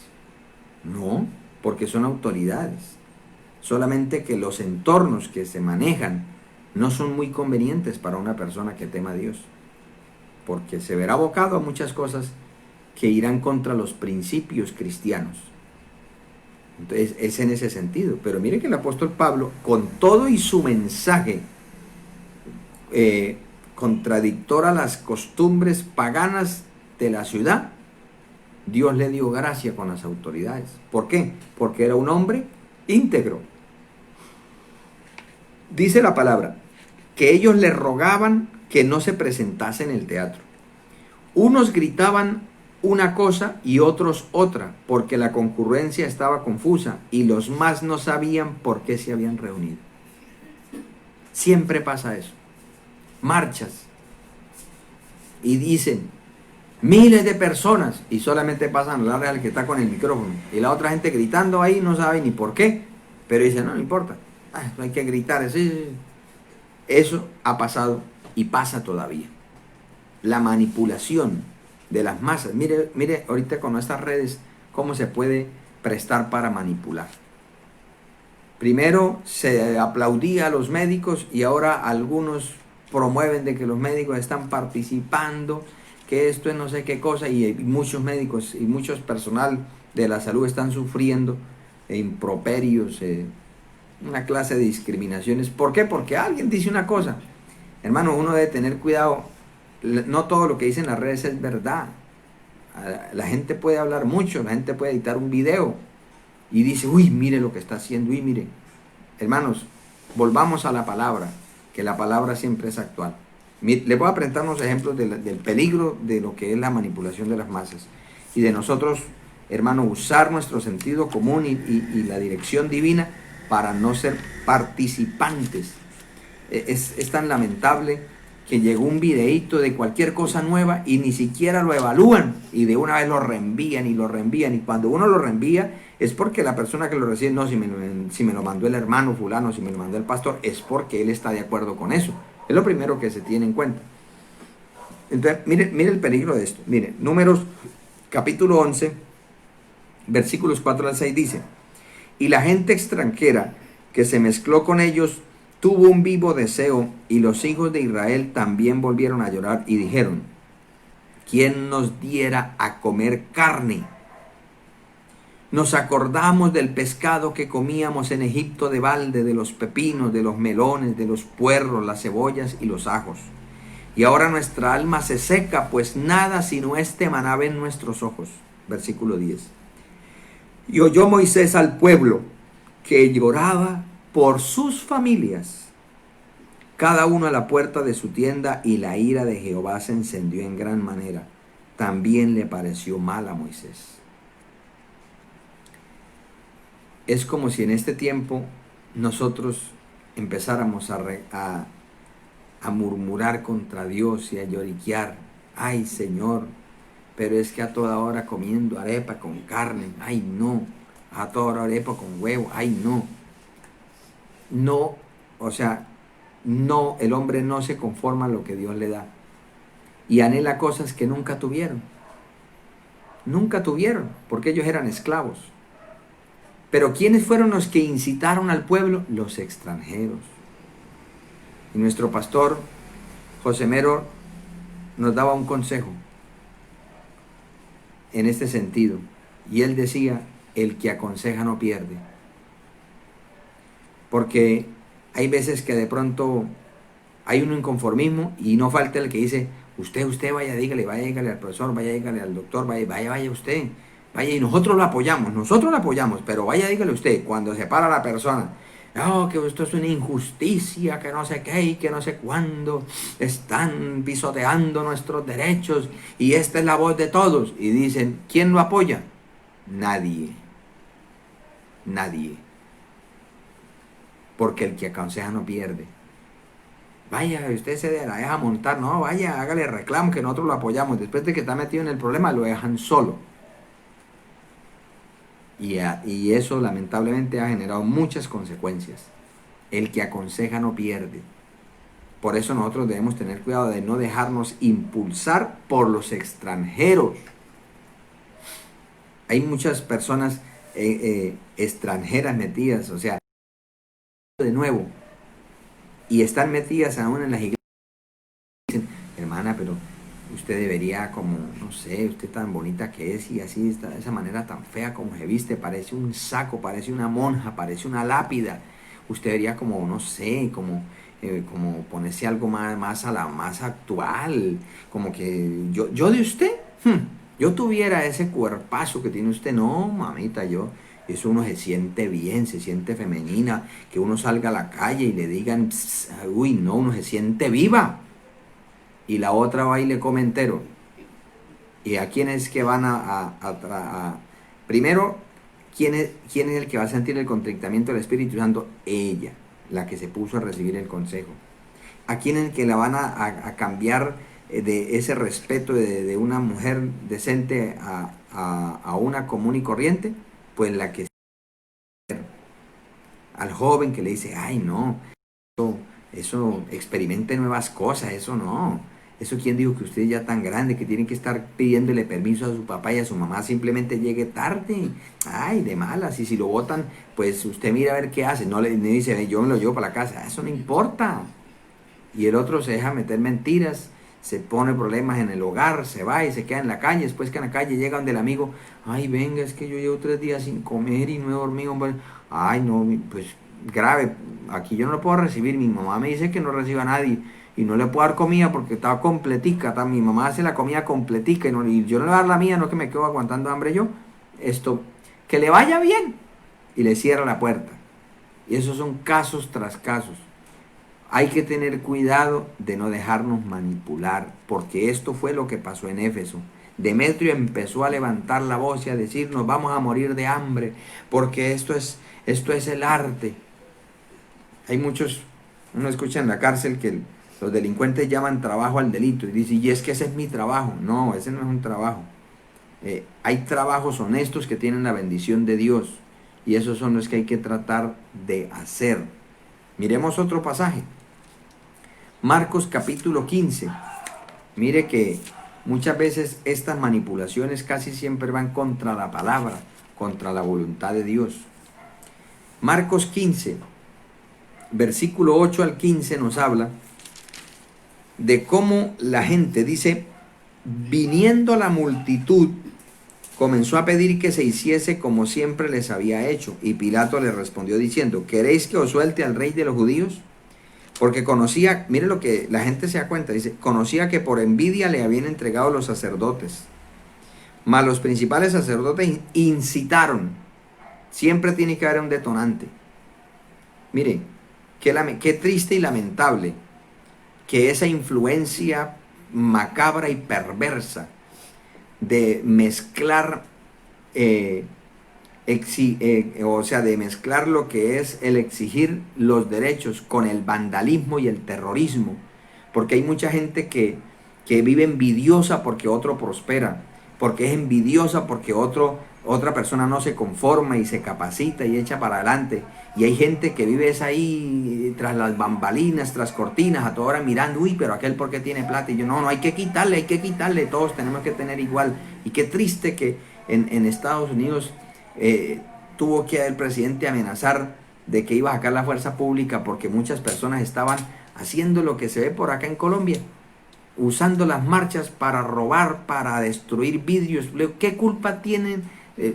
No, porque son autoridades. Solamente que los entornos que se manejan no son muy convenientes para una persona que tema a Dios, porque se verá abocado a muchas cosas que irán contra los principios cristianos. Entonces es en ese sentido. Pero mire que el apóstol Pablo, con todo y su mensaje contradictor a las costumbres paganas de la ciudad, Dios le dio gracia con las autoridades. ¿Por qué? Porque era un hombre íntegro. Dice la palabra que ellos le rogaban que no se presentase en el teatro. Unos gritaban una cosa y otros otra, porque la concurrencia estaba confusa y los más no sabían por qué se habían reunido. Siempre pasa eso. Marchas y dicen miles de personas y solamente pasan la real que está con el micrófono y la otra gente gritando ahí no sabe ni por qué, pero dicen no importa, no hay que gritar. Eso ha pasado y pasa todavía. La manipulación de las masas. Mire ahorita con estas redes cómo se puede prestar para manipular. Primero se aplaudía a los médicos y ahora algunos promueven de que los médicos están participando, que esto es no sé qué cosa, y muchos médicos y muchos personal de la salud están sufriendo improperios, una clase de discriminaciones. ¿Por qué? Porque alguien dice una cosa. Hermano, uno debe tener cuidado. No todo lo que dicen las redes es verdad. La gente puede hablar mucho, la gente puede editar un video y dice, uy, mire lo que está haciendo, uy, mire. Hermanos, volvamos a la palabra, que la palabra siempre es actual. Les voy a presentar unos ejemplos del peligro de lo que es la manipulación de las masas y de nosotros, hermano, usar nuestro sentido común y la dirección divina para no ser participantes. Es tan lamentable que llegó un videíto de cualquier cosa nueva y ni siquiera lo evalúan y de una vez lo reenvían y lo reenvían, y cuando uno lo reenvía es porque la persona que lo recibe, no, si me lo mandó el hermano fulano, si me lo mandó el pastor, es porque él está de acuerdo con eso. Es lo primero que se tiene en cuenta. Entonces, mire el peligro de esto. Mire, Números capítulo 11, versículos 4 al 6 dice: y la gente extranjera que se mezcló con ellos tuvo un vivo deseo, y los hijos de Israel también volvieron a llorar y dijeron: ¿quién nos diera a comer carne? Nos acordamos del pescado que comíamos en Egipto de balde, de los pepinos, de los melones, de los puerros, las cebollas y los ajos. Y ahora nuestra alma se seca, pues nada sino este maná ven nuestros ojos. Versículo 10. Y oyó Moisés al pueblo que lloraba por sus familias, cada uno a la puerta de su tienda, y la ira de Jehová se encendió en gran manera. También le pareció mal a Moisés. Es como si en este tiempo nosotros empezáramos a murmurar contra Dios y a lloriquear. Ay, Señor, pero es que a toda hora comiendo arepa con carne. Ay, no. A toda hora arepa con huevo. Ay, no. No, o sea, no, el hombre no se conforma a lo que Dios le da y anhela cosas que nunca tuvieron. Nunca tuvieron, porque ellos eran esclavos. Pero ¿quiénes fueron los que incitaron al pueblo? Los extranjeros. Y nuestro pastor José Mero nos daba un consejo en este sentido. Y él decía: el que aconseja no pierde. Porque hay veces que de pronto hay un inconformismo y no falta el que dice: usted vaya, dígale al profesor, vaya, dígale al doctor, vaya usted, vaya, y nosotros lo apoyamos, pero vaya, dígale usted. Cuando se para la persona: no, que esto es una injusticia, que no sé qué y que no sé cuándo, están pisoteando nuestros derechos y esta es la voz de todos. Y dicen: ¿quién lo apoya? Nadie. Porque el que aconseja no pierde. Vaya, usted se la deja montar, no, vaya, hágale reclamo que nosotros lo apoyamos. Después de que está metido en el problema, lo dejan solo. Y eso lamentablemente ha generado muchas consecuencias. El que aconseja no pierde. Por eso nosotros debemos tener cuidado de no dejarnos impulsar por los extranjeros. Hay muchas personas extranjeras metidas, o sea, de nuevo, y están metidas aún en las iglesias. Dicen: hermana, pero usted debería, como, no sé, usted tan bonita que es y así, de esa manera tan fea como se viste, parece un saco, parece una monja, parece una lápida. Usted debería, como, no sé, como ponerse algo más actual, como que yo de usted, yo tuviera ese cuerpazo que tiene usted. No, mamita, eso uno se siente bien, se siente femenina, que uno salga a la calle y le digan: uy, no, uno se siente viva. Y la otra va y le come entero. ¿Y a quién es que van primero, quién es el que va a sentir el contrictamiento del Espíritu Santo? Ella, la que se puso a recibir el consejo. ¿A quién es el que la van a cambiar de ese respeto de una mujer decente a una común y corriente? Pues la que... al joven que le dice: ay, no, eso experimente nuevas cosas, eso no. Eso quién dijo que usted ya tan grande que tiene que estar pidiéndole permiso a su papá y a su mamá, simplemente llegue tarde. Ay, de malas. Y si lo botan, pues usted mira a ver qué hace. No le dice, yo me lo llevo para la casa. Eso no importa. Y el otro se deja meter mentiras, se pone problemas en el hogar, se va y se queda en la calle. Después que en la calle llega donde el amigo, ay, venga, es que yo llevo 3 días sin comer y no he dormido. Hombre. Ay, no, pues grave, aquí yo no lo puedo recibir. Mi mamá me dice que no reciba a nadie y no le puedo dar comida porque está completica. Mi mamá hace la comida completica y yo no le voy a dar la mía, no que me quedo aguantando hambre yo. Esto, que le vaya bien y le cierra la puerta. Y esos son casos tras casos. Hay que tener cuidado de no dejarnos manipular, porque esto fue lo que pasó en Éfeso. Demetrio empezó a levantar la voz y a decir, nos vamos a morir de hambre, porque esto es el arte. Hay muchos, uno escucha en la cárcel que los delincuentes llaman trabajo al delito y dice, y es que ese es mi trabajo. No, ese no es un trabajo. Hay trabajos honestos que tienen la bendición de Dios y esos son los que hay que tratar de hacer. Miremos otro pasaje. Marcos capítulo 15. Mire que muchas veces estas manipulaciones casi siempre van contra la palabra, contra la voluntad de Dios. Marcos 15, versículo 8 al 15 nos habla de cómo la gente dice, viniendo la multitud, comenzó a pedir que se hiciese como siempre les había hecho. Y Pilato le respondió diciendo, ¿queréis que os suelte al rey de los judíos? Porque conocía, mire lo que la gente se da cuenta, dice, conocía que por envidia le habían entregado los sacerdotes. Mas los principales sacerdotes incitaron. Siempre tiene que haber un detonante. Mire, qué triste y lamentable que esa influencia macabra y perversa de mezclar o sea, de mezclar lo que es el exigir los derechos con el vandalismo y el terrorismo, porque hay mucha gente que vive envidiosa porque otro prospera, porque es envidiosa porque otra persona no se conforma y se capacita y echa para adelante, y hay gente que vive ahí tras las bambalinas, tras cortinas, a toda hora mirando, uy, pero aquel porque tiene plata, y yo, no, hay que quitarle, todos tenemos que tener igual. Y qué triste que en Estados Unidos tuvo que el presidente amenazar de que iba a sacar la fuerza pública porque muchas personas estaban haciendo lo que se ve por acá en Colombia, usando las marchas para robar, para destruir vidrios. ¿Qué culpa tienen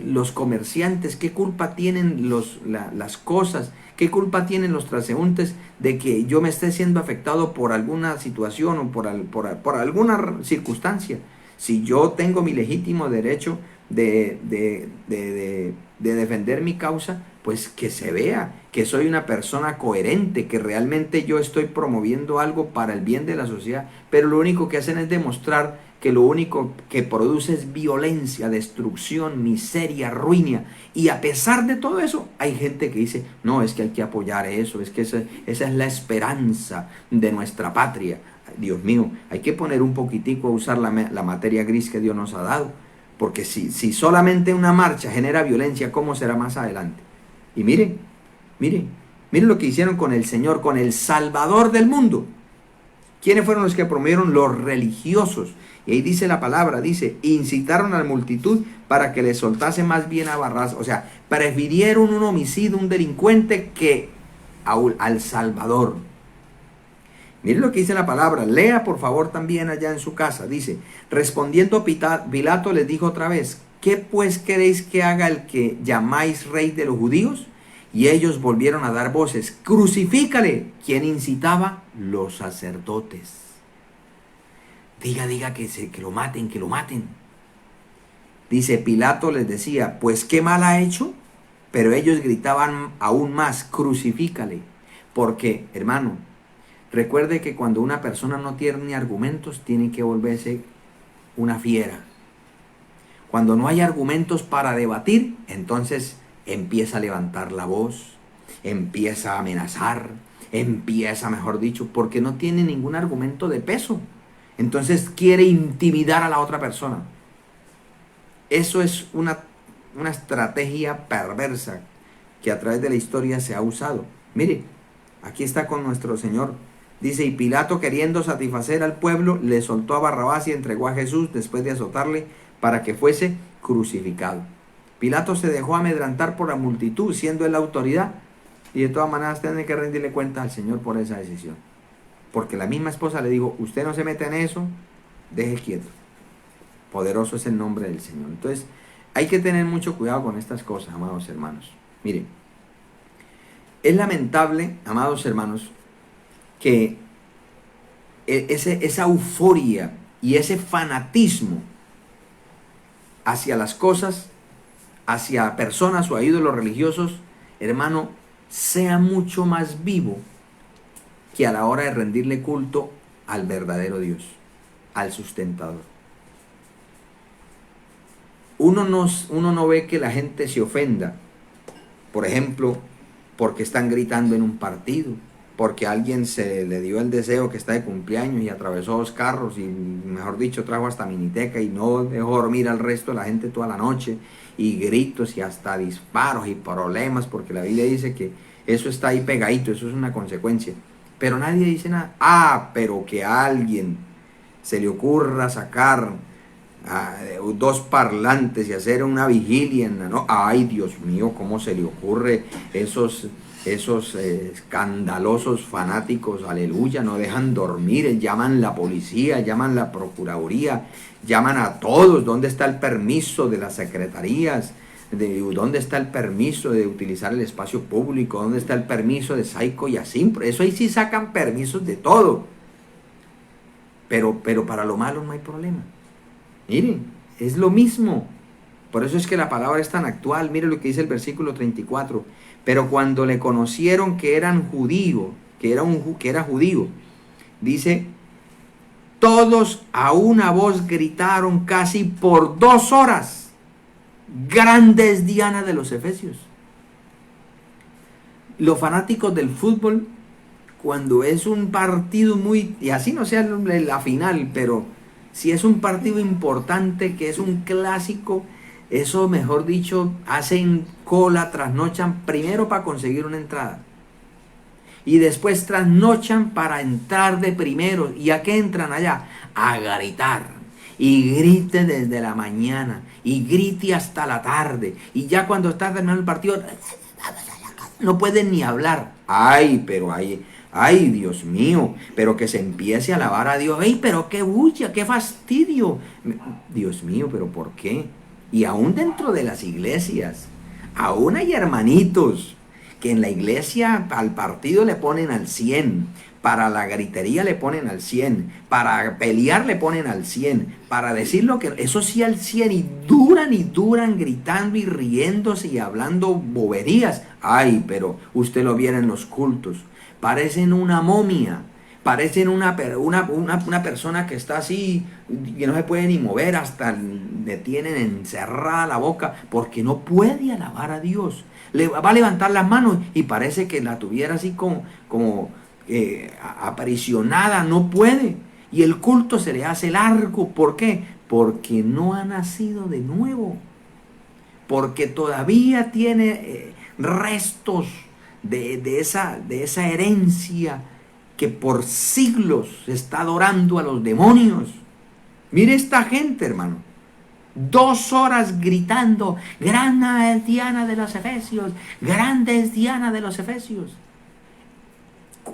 los comerciantes? ¿Qué culpa tienen las cosas? ¿Qué culpa tienen los transeúntes de que yo me esté siendo afectado por alguna situación o por alguna circunstancia? Si yo tengo mi legítimo derecho de defender mi causa, pues que se vea que soy una persona coherente, que realmente yo estoy promoviendo algo para el bien de la sociedad, pero lo único que hacen es demostrar que lo único que produce es violencia, destrucción, miseria, ruina. Y a pesar de todo eso, hay gente que dice, no, es que hay que apoyar eso, es que esa es la esperanza de nuestra patria. Dios mío, hay que poner un poquitico a usar la materia gris que Dios nos ha dado. Porque si solamente una marcha genera violencia, ¿cómo será más adelante? Y miren lo que hicieron con el Señor, con el Salvador del mundo. ¿Quiénes fueron los que promovieron? Los religiosos. Y ahí dice la palabra, dice, incitaron a la multitud para que le soltase más bien a Barrabás. O sea, prefirieron un homicida, un delincuente, que al Salvador. Miren lo que dice la palabra, lea por favor también allá en su casa. Dice, respondiendo Pilato les dijo otra vez, ¿qué pues queréis que haga el que llamáis rey de los judíos? Y ellos volvieron a dar voces, crucifícale. ¿Quién incitaba? Los sacerdotes. Diga que lo maten, que lo maten. Dice, Pilato les decía, pues qué mal ha hecho. Pero ellos gritaban aún más, crucifícale. Porque, hermano, recuerde que cuando una persona no tiene argumentos, tiene que volverse una fiera. Cuando no hay argumentos para debatir, entonces empieza a levantar la voz, empieza a amenazar, empieza, mejor dicho, porque no tiene ningún argumento de peso. Entonces quiere intimidar a la otra persona. Eso es una estrategia perversa que a través de la historia se ha usado. Mire, aquí está con nuestro Señor. Dice, y Pilato, queriendo satisfacer al pueblo, le soltó a Barrabás y entregó a Jesús después de azotarle para que fuese crucificado. Pilato se dejó amedrantar por la multitud, siendo él la autoridad, y de todas maneras tiene que rendirle cuenta al Señor por esa decisión. Porque la misma esposa le dijo, usted no se mete en eso, deje quieto. Poderoso es el nombre del Señor. Entonces, hay que tener mucho cuidado con estas cosas, amados hermanos. Miren, es lamentable, amados hermanos, que esa euforia y ese fanatismo hacia las cosas, hacia personas o a ídolos religiosos, hermano, sea mucho más vivo que a la hora de rendirle culto al verdadero Dios, al sustentador. Uno no ve que la gente se ofenda, por ejemplo, porque están gritando en un partido, porque a alguien se le dio el deseo que está de cumpleaños y atravesó 2 carros y, mejor dicho, trajo hasta miniteca y no dejó dormir al resto de la gente toda la noche, y gritos y hasta disparos y problemas, porque la Biblia dice que eso está ahí pegadito, eso es una consecuencia. Pero nadie dice nada. Pero que a alguien se le ocurra sacar 2 parlantes y hacer una vigilia ¿no? Ay, Dios mío, cómo se le ocurre esos escandalosos fanáticos, aleluya, no dejan dormir, llaman la policía, llaman la procuraduría, llaman a todos. ¿Dónde está el permiso de las secretarías? ¿Dónde está el permiso de utilizar el espacio público? ¿Dónde está el permiso de Saico y así? Eso ahí sí sacan permisos de todo. Pero para lo malo no hay problema. Miren, es lo mismo. Por eso es que la palabra es tan actual. Miren lo que dice el versículo 34. Pero cuando le conocieron que eran judío, que era judío, dice, todos a una voz gritaron casi por 2 horas, grande es Diana de los Efesios. Los fanáticos del fútbol, cuando es un partido muy, y así no sea la final, pero si es un partido importante, que es un clásico, eso, mejor dicho, hacen cola, trasnochan primero para conseguir una entrada. Y después trasnochan para entrar de primero. ¿Y a qué entran allá? A gritar. Y grite desde la mañana. Y grite hasta la tarde. Y ya cuando está terminando el partido, no pueden ni hablar. Ay, Dios mío, pero que se empiece a alabar a Dios. Ay, pero qué bulla, qué fastidio. Dios mío, pero ¿por qué? Y aún dentro de las iglesias, aún hay hermanitos que en la iglesia al partido le ponen al 100, para la gritería le ponen al 100, para pelear le ponen al 100, para decir lo que, eso sí al 100, y duran gritando y riéndose y hablando boberías. Ay, pero usted lo viera en los cultos, parecen una momia. Parecen una persona que está así, que no se puede ni mover, hasta le tienen encerrada la boca, porque no puede alabar a Dios. Le va a levantar las manos y parece que la tuviera así como aprisionada, no puede. Y el culto se le hace largo. ¿Por qué? Porque no ha nacido de nuevo. Porque todavía tiene restos de esa herencia que por siglos está adorando a los demonios. Mire esta gente, hermano. 2 horas gritando, grande es Diana de los Efesios, grande es Diana de los Efesios.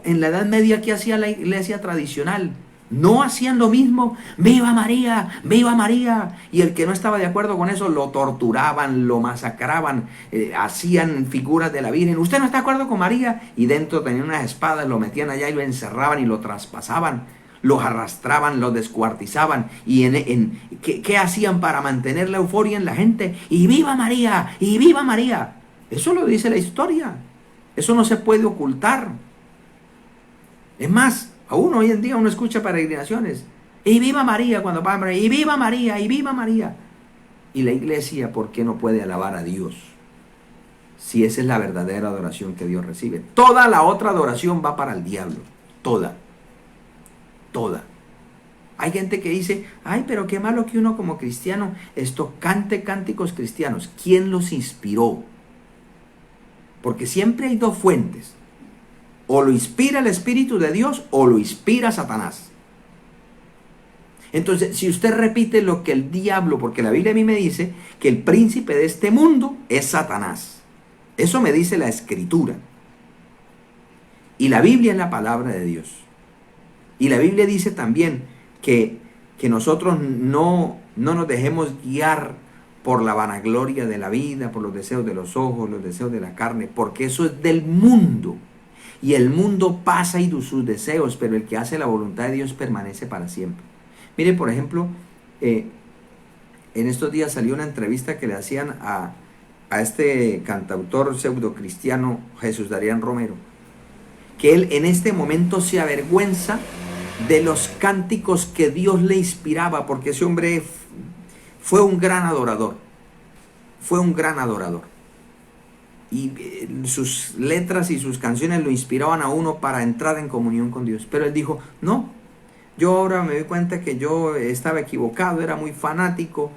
En la Edad Media, ¿qué hacía la iglesia tradicional? No hacían lo mismo. ¡Viva María! ¡Viva María! Y el que no estaba de acuerdo con eso lo torturaban, lo masacraban, hacían figuras de la Virgen. ¿Usted no está de acuerdo con María? Y dentro tenían unas espadas, lo metían allá y lo encerraban y lo traspasaban, los arrastraban, los descuartizaban. ¿Y qué hacían para mantener la euforia en la gente? ¡Y viva María! ¡Y viva María! Eso lo dice la historia. Eso no se puede ocultar. Es más, aún hoy en día uno escucha peregrinaciones. Y viva María cuando va a María. Y viva María, y viva María. Y la iglesia, ¿por qué no puede alabar a Dios? Si esa es la verdadera adoración que Dios recibe. Toda la otra adoración va para el diablo. Toda. Hay gente que dice, ay, pero qué malo que uno como cristiano cante cánticos cristianos. ¿Quién los inspiró? Porque siempre hay 2 fuentes. O lo inspira el Espíritu de Dios o lo inspira Satanás. Entonces, si usted repite lo que el diablo, porque la Biblia a mí me dice que el príncipe de este mundo es Satanás. Eso me dice la Escritura. Y la Biblia es la palabra de Dios. Y la Biblia dice también que nosotros no nos dejemos guiar por la vanagloria de la vida, por los deseos de los ojos, los deseos de la carne, porque eso es del mundo. Y el mundo pasa y sus deseos, pero el que hace la voluntad de Dios permanece para siempre. Mire, por ejemplo, en estos días salió una entrevista que le hacían a este cantautor pseudocristiano Jesús Darían Romero, que él en este momento se avergüenza de los cánticos que Dios le inspiraba, porque ese hombre fue un gran adorador, y sus letras y sus canciones lo inspiraban a uno para entrar en comunión con Dios. Pero él dijo, no, yo ahora me doy cuenta que yo estaba equivocado, era muy fanático,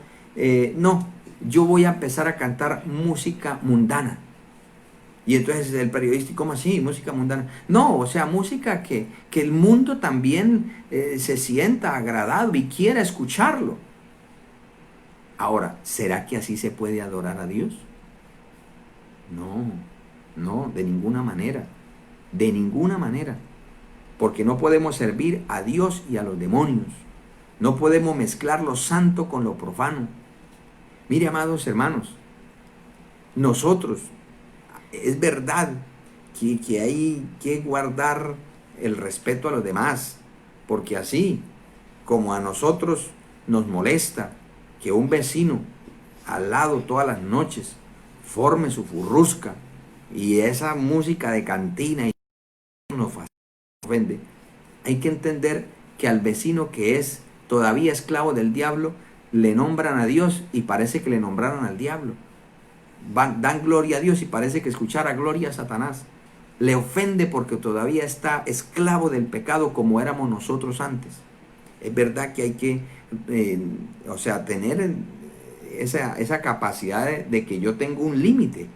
no, yo voy a empezar a cantar música mundana. Y entonces el periodista, ¿cómo así? Música mundana. No, o sea, música que el mundo también se sienta agradado y quiera escucharlo. Ahora, ¿será que así se puede adorar a Dios? No, de ninguna manera. De ninguna manera. Porque no podemos servir a Dios y a los demonios. No podemos mezclar lo santo con lo profano. Mire, amados hermanos, nosotros, es verdad que hay que guardar el respeto a los demás, porque así como a nosotros nos molesta que un vecino al lado todas las noches forme su furrusca y esa música de cantina y nos ofende, hay que entender que al vecino que es todavía esclavo del diablo le nombran a Dios y parece que le nombraron al diablo. Dan gloria a Dios y parece que escuchara gloria a Satanás. Le ofende porque todavía está esclavo del pecado como éramos nosotros antes. Es verdad que hay que tener esa capacidad de que yo tengo un límite,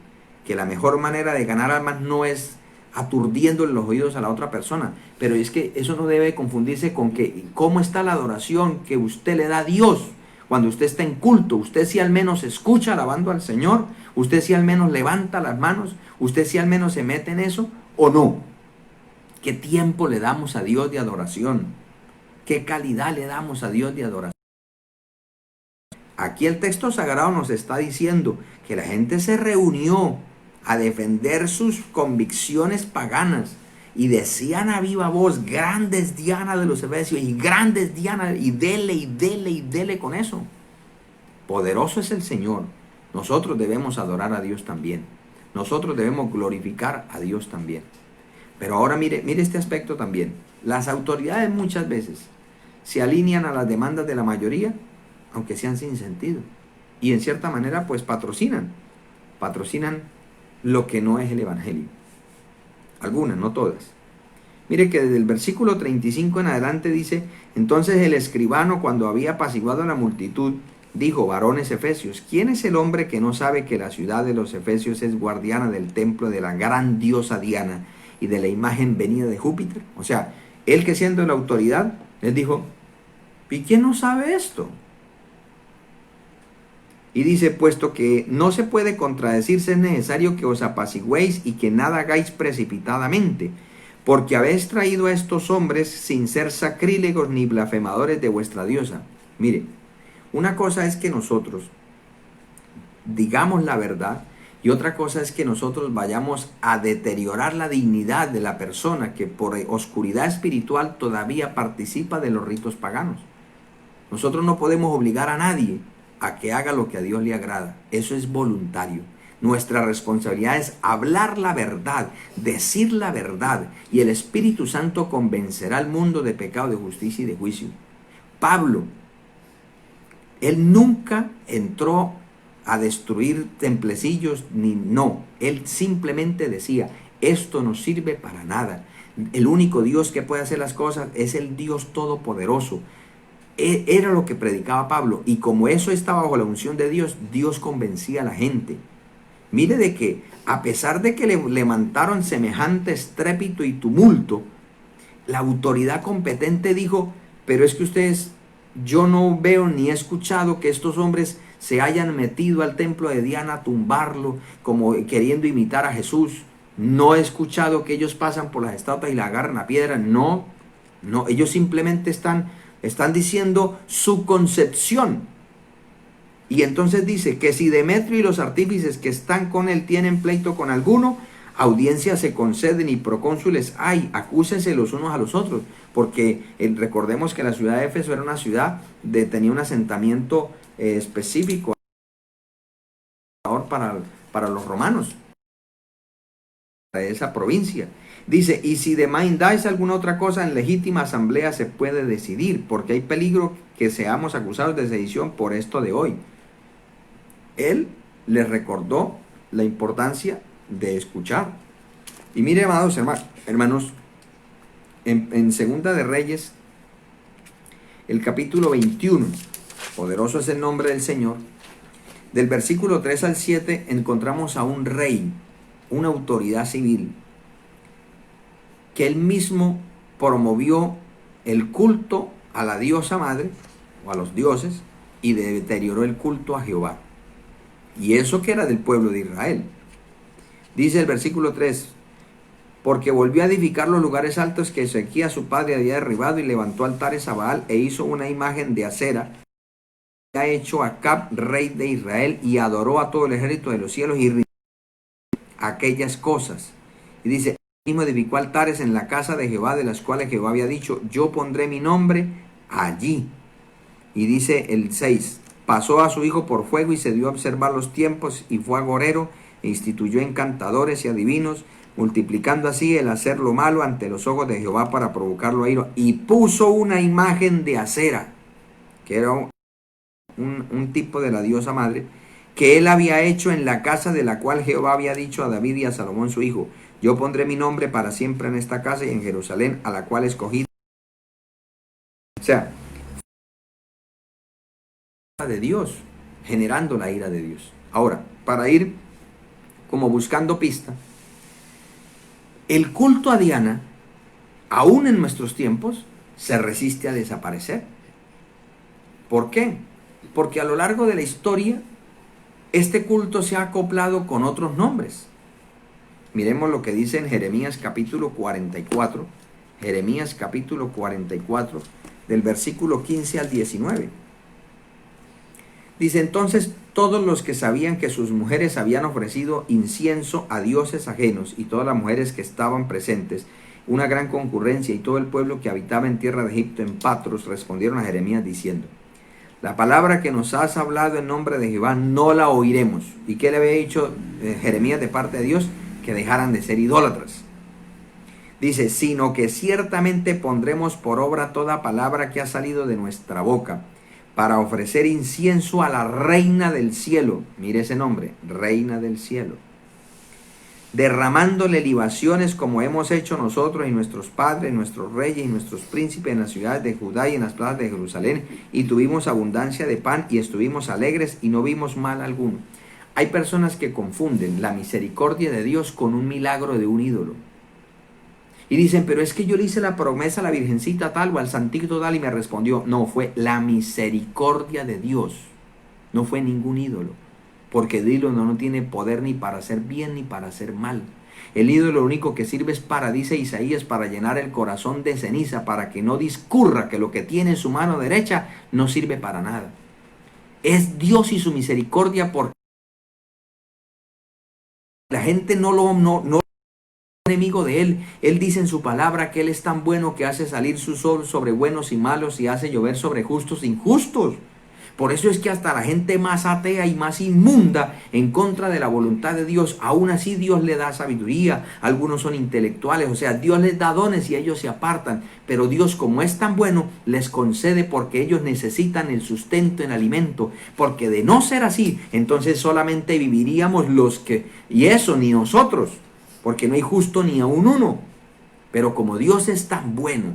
que la mejor manera de ganar almas no es aturdiendo los oídos a la otra persona, pero es que eso no debe confundirse con que cómo está la adoración que usted le da a Dios. Cuando usted está en culto, usted si al menos escucha alabando al Señor, usted si al menos levanta las manos, usted si al menos se mete en eso, o no. ¿Qué tiempo le damos a Dios de adoración? ¿Qué calidad le damos a Dios de adoración? Aquí el texto sagrado nos está diciendo que la gente se reunió a defender sus convicciones paganas y decían a viva voz, grandes Diana de los Efesios y grandes Diana, y dele con eso. Poderoso es el Señor. Nosotros debemos adorar a Dios también. Nosotros debemos glorificar a Dios también. Pero ahora mire este aspecto también. Las autoridades muchas veces se alinean a las demandas de la mayoría, aunque sean sin sentido. Y en cierta manera pues patrocinan lo que no es el Evangelio. Algunas, no todas. Mire que desde el versículo 35 en adelante dice, entonces el escribano, cuando había apaciguado a la multitud, dijo, varones efesios, ¿quién es el hombre que no sabe que la ciudad de los efesios es guardiana del templo de la gran diosa Diana y de la imagen venida de Júpiter? O sea, él que siendo la autoridad, les dijo, ¿y quién no sabe esto? Y dice, puesto que no se puede contradecirse, es necesario que os apaciguéis y que nada hagáis precipitadamente, porque habéis traído a estos hombres sin ser sacrílegos ni blasfemadores de vuestra diosa. Mire, una cosa es que nosotros digamos la verdad y otra cosa es que nosotros vayamos a deteriorar la dignidad de la persona que por oscuridad espiritual todavía participa de los ritos paganos. Nosotros no podemos obligar a nadie a que haga lo que a Dios le agrada. Eso es voluntario. Nuestra responsabilidad es hablar la verdad, decir la verdad, y el Espíritu Santo convencerá al mundo de pecado, de justicia y de juicio. Pablo, él nunca entró a destruir templecillos, él simplemente decía, esto no sirve para nada. El único Dios que puede hacer las cosas es el Dios Todopoderoso. Era lo que predicaba Pablo, y como eso estaba bajo la unción de Dios, Dios convencía a la gente. Mire de que a pesar de que le levantaron semejante estrépito y tumulto, la autoridad competente dijo, pero es que ustedes, yo no veo ni he escuchado que estos hombres se hayan metido al templo de Diana a tumbarlo, como queriendo imitar a Jesús. No he escuchado que ellos pasan por las estatuas y la agarran a piedra. No, no, ellos simplemente están diciendo su concepción. Y entonces dice que si Demetrio y los artífices que están con él tienen pleito con alguno, audiencias se conceden y procónsules hay, acúsense los unos a los otros, porque recordemos que la ciudad de Éfeso era una ciudad tenía un asentamiento específico para los romanos, para esa provincia. Dice, y si demandáis alguna otra cosa en legítima asamblea se puede decidir, porque hay peligro que seamos acusados de sedición por esto de hoy. Él les recordó la importancia de escuchar. Y mire, amados hermanos, en Segunda de Reyes, el capítulo 21, poderoso es el nombre del Señor, del versículo 3 al 7 encontramos a un rey, una autoridad civil, que él mismo promovió el culto a la diosa madre, o a los dioses, y deterioró el culto a Jehová. Y eso que era del pueblo de Israel. Dice el versículo 3, porque volvió a edificar los lugares altos que Ezequías su padre había derribado y levantó altares a Baal e hizo una imagen de acera. Ha hecho Acab rey de Israel y adoró a todo el ejército de los cielos y rindió aquellas cosas. Y dice, mismo edificó altares en la casa de Jehová, de las cuales Jehová había dicho, yo pondré mi nombre allí. Y dice el 6, pasó a su hijo por fuego y se dio a observar los tiempos y fue agorero e instituyó encantadores y adivinos, multiplicando así el hacer lo malo ante los ojos de Jehová para provocarlo a ira. Y puso una imagen de acera, que era un tipo de la diosa madre, que él había hecho en la casa de la cual Jehová había dicho a David y a Salomón su hijo, yo pondré mi nombre para siempre en esta casa y en Jerusalén, a la cual escogí. O sea, de Dios, generando la ira de Dios. Ahora, para ir como buscando pista, el culto a Diana, aún en nuestros tiempos, se resiste a desaparecer. ¿Por qué? Porque a lo largo de la historia, este culto se ha acoplado con otros nombres. Miremos lo que dice en Jeremías capítulo 44, Jeremías capítulo 44, del versículo 15 al 19. Dice, entonces todos los que sabían que sus mujeres habían ofrecido incienso a dioses ajenos y todas las mujeres que estaban presentes, una gran concurrencia y todo el pueblo que habitaba en tierra de Egipto en Patros, respondieron a Jeremías diciendo, la palabra que nos has hablado en nombre de Jehová no la oiremos. ¿Y qué le había dicho Jeremías de parte de Dios? Que dejaran de ser idólatras. Dice, sino que ciertamente pondremos por obra toda palabra que ha salido de nuestra boca, para ofrecer incienso a la reina del cielo. Mire ese nombre, reina del cielo. Derramándole libaciones como hemos hecho nosotros y nuestros padres, nuestros reyes y nuestros príncipes en las ciudades de Judá y en las plazas de Jerusalén. Y tuvimos abundancia de pan y estuvimos alegres y no vimos mal alguno. Hay personas que confunden la misericordia de Dios con un milagro de un ídolo. Y dicen, pero es que yo le hice la promesa a la virgencita tal o al santito tal y me respondió. No, fue la misericordia de Dios. No fue ningún ídolo. Porque el ídolo no tiene poder ni para hacer bien ni para hacer mal. El ídolo lo único que sirve es para, dice Isaías, para llenar el corazón de ceniza, para que no discurra que lo que tiene en su mano derecha no sirve para nada. Es Dios y su misericordia porque la gente no enemigo de él. Él dice en su palabra que él es tan bueno que hace salir su sol sobre buenos y malos y hace llover sobre justos e injustos. Por eso es que hasta la gente más atea y más inmunda en contra de la voluntad de Dios, aún así Dios le da sabiduría. Algunos son intelectuales, o sea, Dios les da dones y ellos se apartan. Pero Dios, como es tan bueno, les concede porque ellos necesitan el sustento, el alimento. Porque de no ser así, entonces solamente viviríamos los que, y eso ni nosotros, porque no hay justo ni aun uno. Pero como Dios es tan bueno,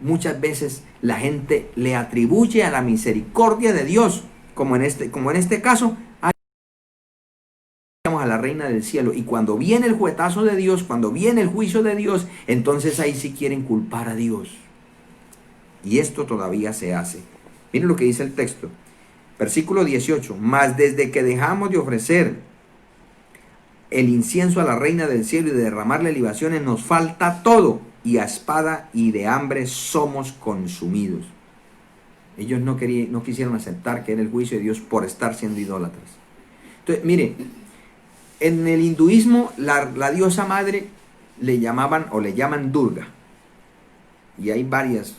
muchas veces la gente le atribuye a la misericordia de Dios, como en este caso, hay reina del cielo. Y cuando viene el juetazo de Dios, cuando viene el juicio de Dios, entonces ahí sí quieren culpar a Dios. Y esto todavía se hace. Miren lo que dice el texto. Versículo 18. Mas desde que dejamos de ofrecer el incienso a la reina del cielo y de derramarle libaciones, nos falta todo. Y a espada y de hambre somos consumidos. Ellos no quisieron aceptar que era el juicio de Dios por estar siendo idólatras. Entonces, mire, en el hinduismo la diosa madre le llamaban o le llaman Durga. Y hay varias.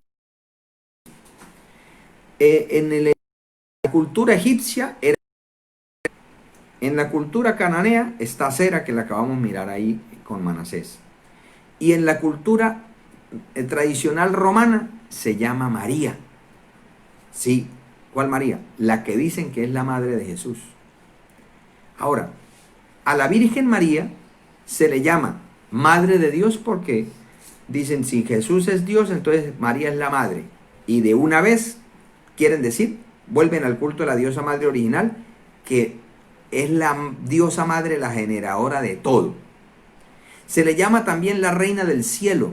La cultura egipcia era. En la cultura cananea está Sera, que la acabamos de mirar ahí con Manasés. Y en la cultura tradicional romana se llama María. Sí, ¿cuál María? La que dicen que es la madre de Jesús. Ahora, a la Virgen María se le llama Madre de Dios porque dicen, si Jesús es Dios, entonces María es la madre. Y de una vez quieren decir, vuelven al culto de la diosa madre original, que es la diosa madre, la generadora de todo. Se le llama también la reina del cielo,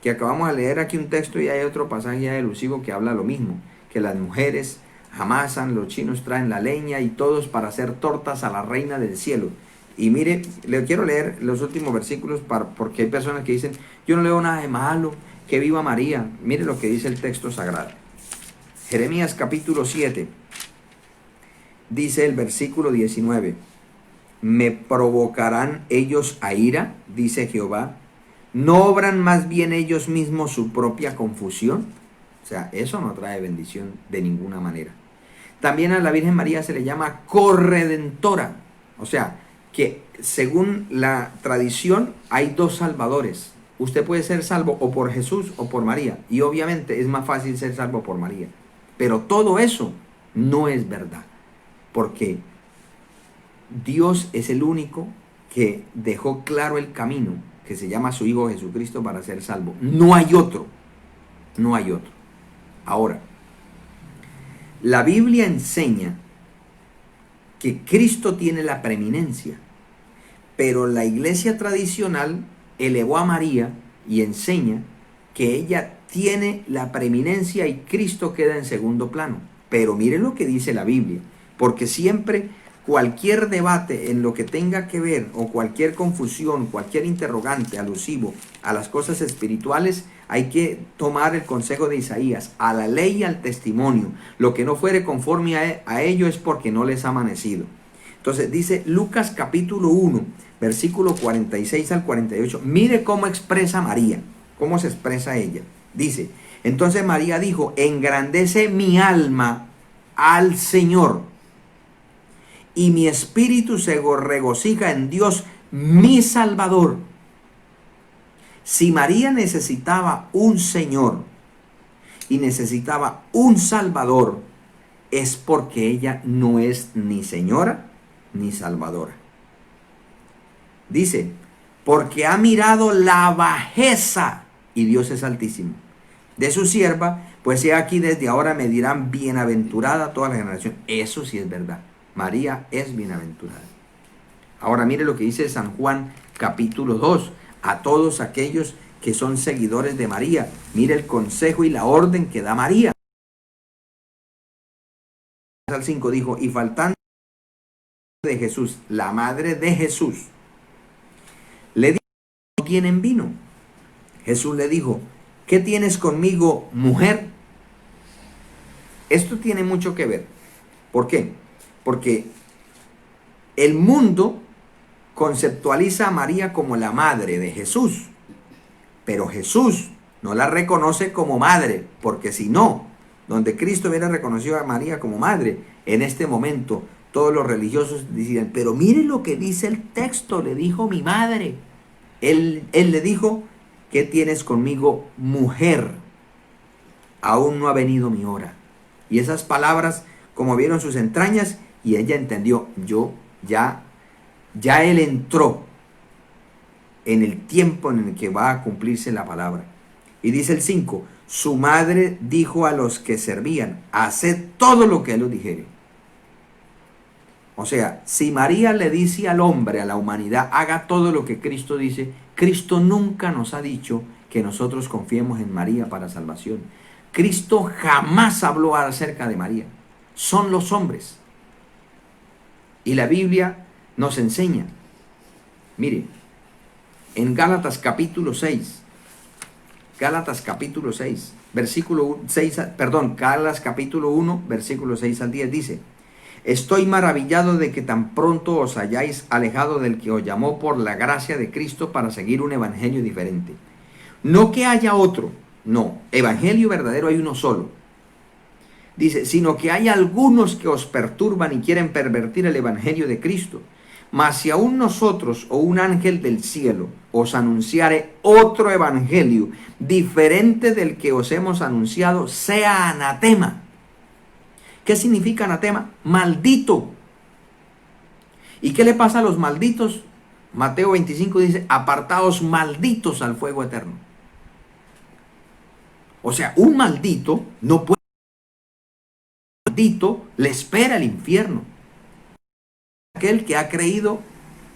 que acabamos de leer aquí un texto y hay otro pasaje elusivo que habla lo mismo, que las mujeres amasan, los chinos traen la leña y todos para hacer tortas a la reina del cielo. Y mire, le quiero leer los últimos versículos porque hay personas que dicen, yo no leo nada de malo, que viva María. Mire lo que dice el texto sagrado. Jeremías capítulo 7, dice el versículo 19, ¿me provocarán ellos a ira? Dice Jehová. ¿No obran más bien ellos mismos su propia confusión? O sea, eso no trae bendición de ninguna manera. También a la Virgen María se le llama corredentora. O sea, que según la tradición hay dos salvadores. Usted puede ser salvo o por Jesús o por María. Y obviamente es más fácil ser salvo por María. Pero todo eso no es verdad. Porque Dios es el único que dejó claro el camino, que se llama su Hijo Jesucristo, para ser salvo. No hay otro. No hay otro. Ahora, la Biblia enseña que Cristo tiene la preeminencia, pero la iglesia tradicional elevó a María y enseña que ella tiene la preeminencia y Cristo queda en segundo plano. Pero mire lo que dice la Biblia, porque siempre cualquier debate en lo que tenga que ver o cualquier confusión, cualquier interrogante alusivo a las cosas espirituales, hay que tomar el consejo de Isaías, a la ley y al testimonio. Lo que no fuere conforme a ello es porque no les ha amanecido. Entonces dice Lucas capítulo 1, versículo 46 al 48. Mire cómo expresa María, cómo se expresa ella. Dice, entonces María dijo, engrandece mi alma al Señor, y mi espíritu se regocija en Dios, mi Salvador. Si María necesitaba un Señor y necesitaba un Salvador, es porque ella no es ni señora ni salvadora. Dice, porque ha mirado la bajeza, y Dios es altísimo, de su sierva, pues he aquí desde ahora me dirán bienaventurada toda la generación. Eso sí es verdad. María es bienaventurada. Ahora mire lo que dice San Juan capítulo 2. A todos aquellos que son seguidores de María, mire el consejo y la orden que da María. Al 5 dijo, y faltando de Jesús, la madre de Jesús, le dijo, no tienen vino. Jesús le dijo, ¿qué tienes conmigo, mujer? Esto tiene mucho que ver. ¿Por qué? Porque el mundo conceptualiza a María como la madre de Jesús, pero Jesús no la reconoce como madre, porque si no, donde Cristo hubiera reconocido a María como madre, en este momento todos los religiosos decían, pero mire lo que dice el texto, le dijo mi madre. Él le dijo, ¿qué tienes conmigo, mujer? Aún no ha venido mi hora. Y esas palabras conmovieron sus entrañas y ella entendió, ya él entró en el tiempo en el que va a cumplirse la palabra. Y dice el 5, su madre dijo a los que servían, haced todo lo que él os dijere. O sea, si María le dice al hombre, a la humanidad, haga todo lo que Cristo dice, Cristo nunca nos ha dicho que nosotros confiemos en María para salvación. Cristo jamás habló acerca de María. Son los hombres. Y la Biblia nos enseña. Mire, en Gálatas capítulo 6, Gálatas capítulo 6, versículo 6, perdón, Gálatas capítulo 1, versículo 6 al 10 dice: estoy maravillado de que tan pronto os hayáis alejado del que os llamó por la gracia de Cristo para seguir un evangelio diferente. No que haya otro, no, evangelio verdadero hay uno solo. Dice, sino que hay algunos que os perturban y quieren pervertir el evangelio de Cristo. Mas si aún nosotros o un ángel del cielo os anunciare otro evangelio diferente del que os hemos anunciado, sea anatema. ¿Qué significa anatema? Maldito. ¿Y qué le pasa a los malditos? Mateo 25 dice, apartaos malditos al fuego eterno. O sea, un maldito no puede, maldito le espera el infierno. Aquel que ha creído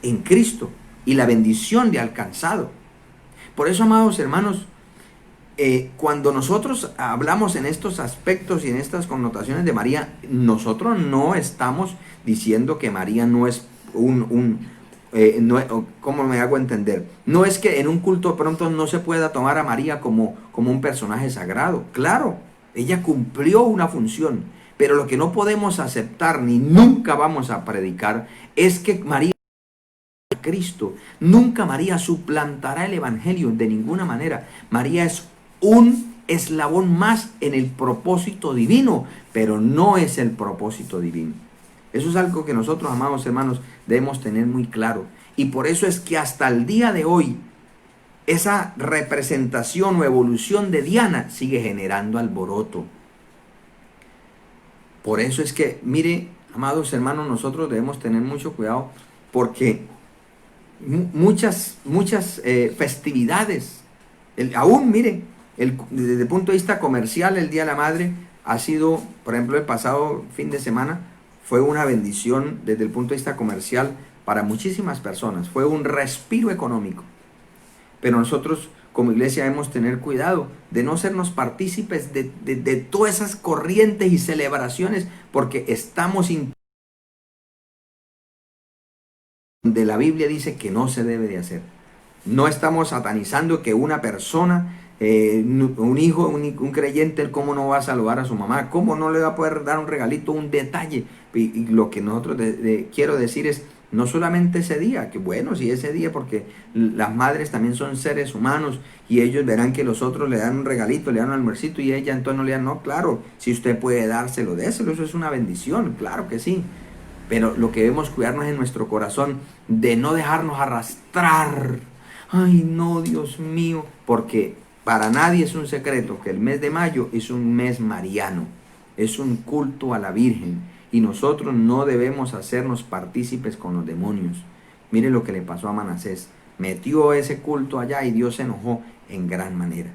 en Cristo y la bendición le ha alcanzado. Por eso, amados hermanos, cuando nosotros hablamos en estos aspectos y en estas connotaciones de María, nosotros no estamos diciendo que María no es no, ¿cómo me hago entender? No es que en un culto pronto no se pueda tomar a María como un personaje sagrado. Claro, ella cumplió una función, pero lo que no podemos aceptar ni nunca vamos a predicar es que María es Cristo. Nunca María suplantará el evangelio de ninguna manera. María es un eslabón más en el propósito divino, pero no es el propósito divino. Eso es algo que nosotros, amados hermanos, debemos tener muy claro. Y por eso es que hasta el día de hoy, esa representación o evolución de Diana sigue generando alboroto. Por eso es que, mire, amados hermanos, nosotros debemos tener mucho cuidado porque muchas festividades, aún, mire, desde el punto de vista comercial, el Día de la Madre ha sido, por ejemplo, el pasado fin de semana, fue una bendición desde el punto de vista comercial para muchísimas personas. Fue un respiro económico. Pero nosotros como iglesia debemos tener cuidado de no sernos partícipes de todas esas corrientes y celebraciones, porque estamos donde la Biblia dice que no se debe de hacer. No estamos satanizando que una persona, un hijo, un creyente, ¿cómo no va a saludar a su mamá? ¿Cómo no le va a poder dar un regalito, un detalle? Y lo que nosotros quiero decir es, no solamente ese día, que bueno, sí ese día, porque las madres también son seres humanos y ellos verán que los otros le dan un regalito, le dan un almuercito y ella entonces no le dan, no, claro, si usted puede dárselo, déselo, eso es una bendición, claro que sí. Pero lo que debemos cuidarnos en nuestro corazón de no dejarnos arrastrar. Ay, no, Dios mío, porque para nadie es un secreto que el mes de mayo es un mes mariano, es un culto a la Virgen y nosotros no debemos hacernos partícipes con los demonios. Mire lo que le pasó a Manasés, metió ese culto allá y Dios se enojó en gran manera.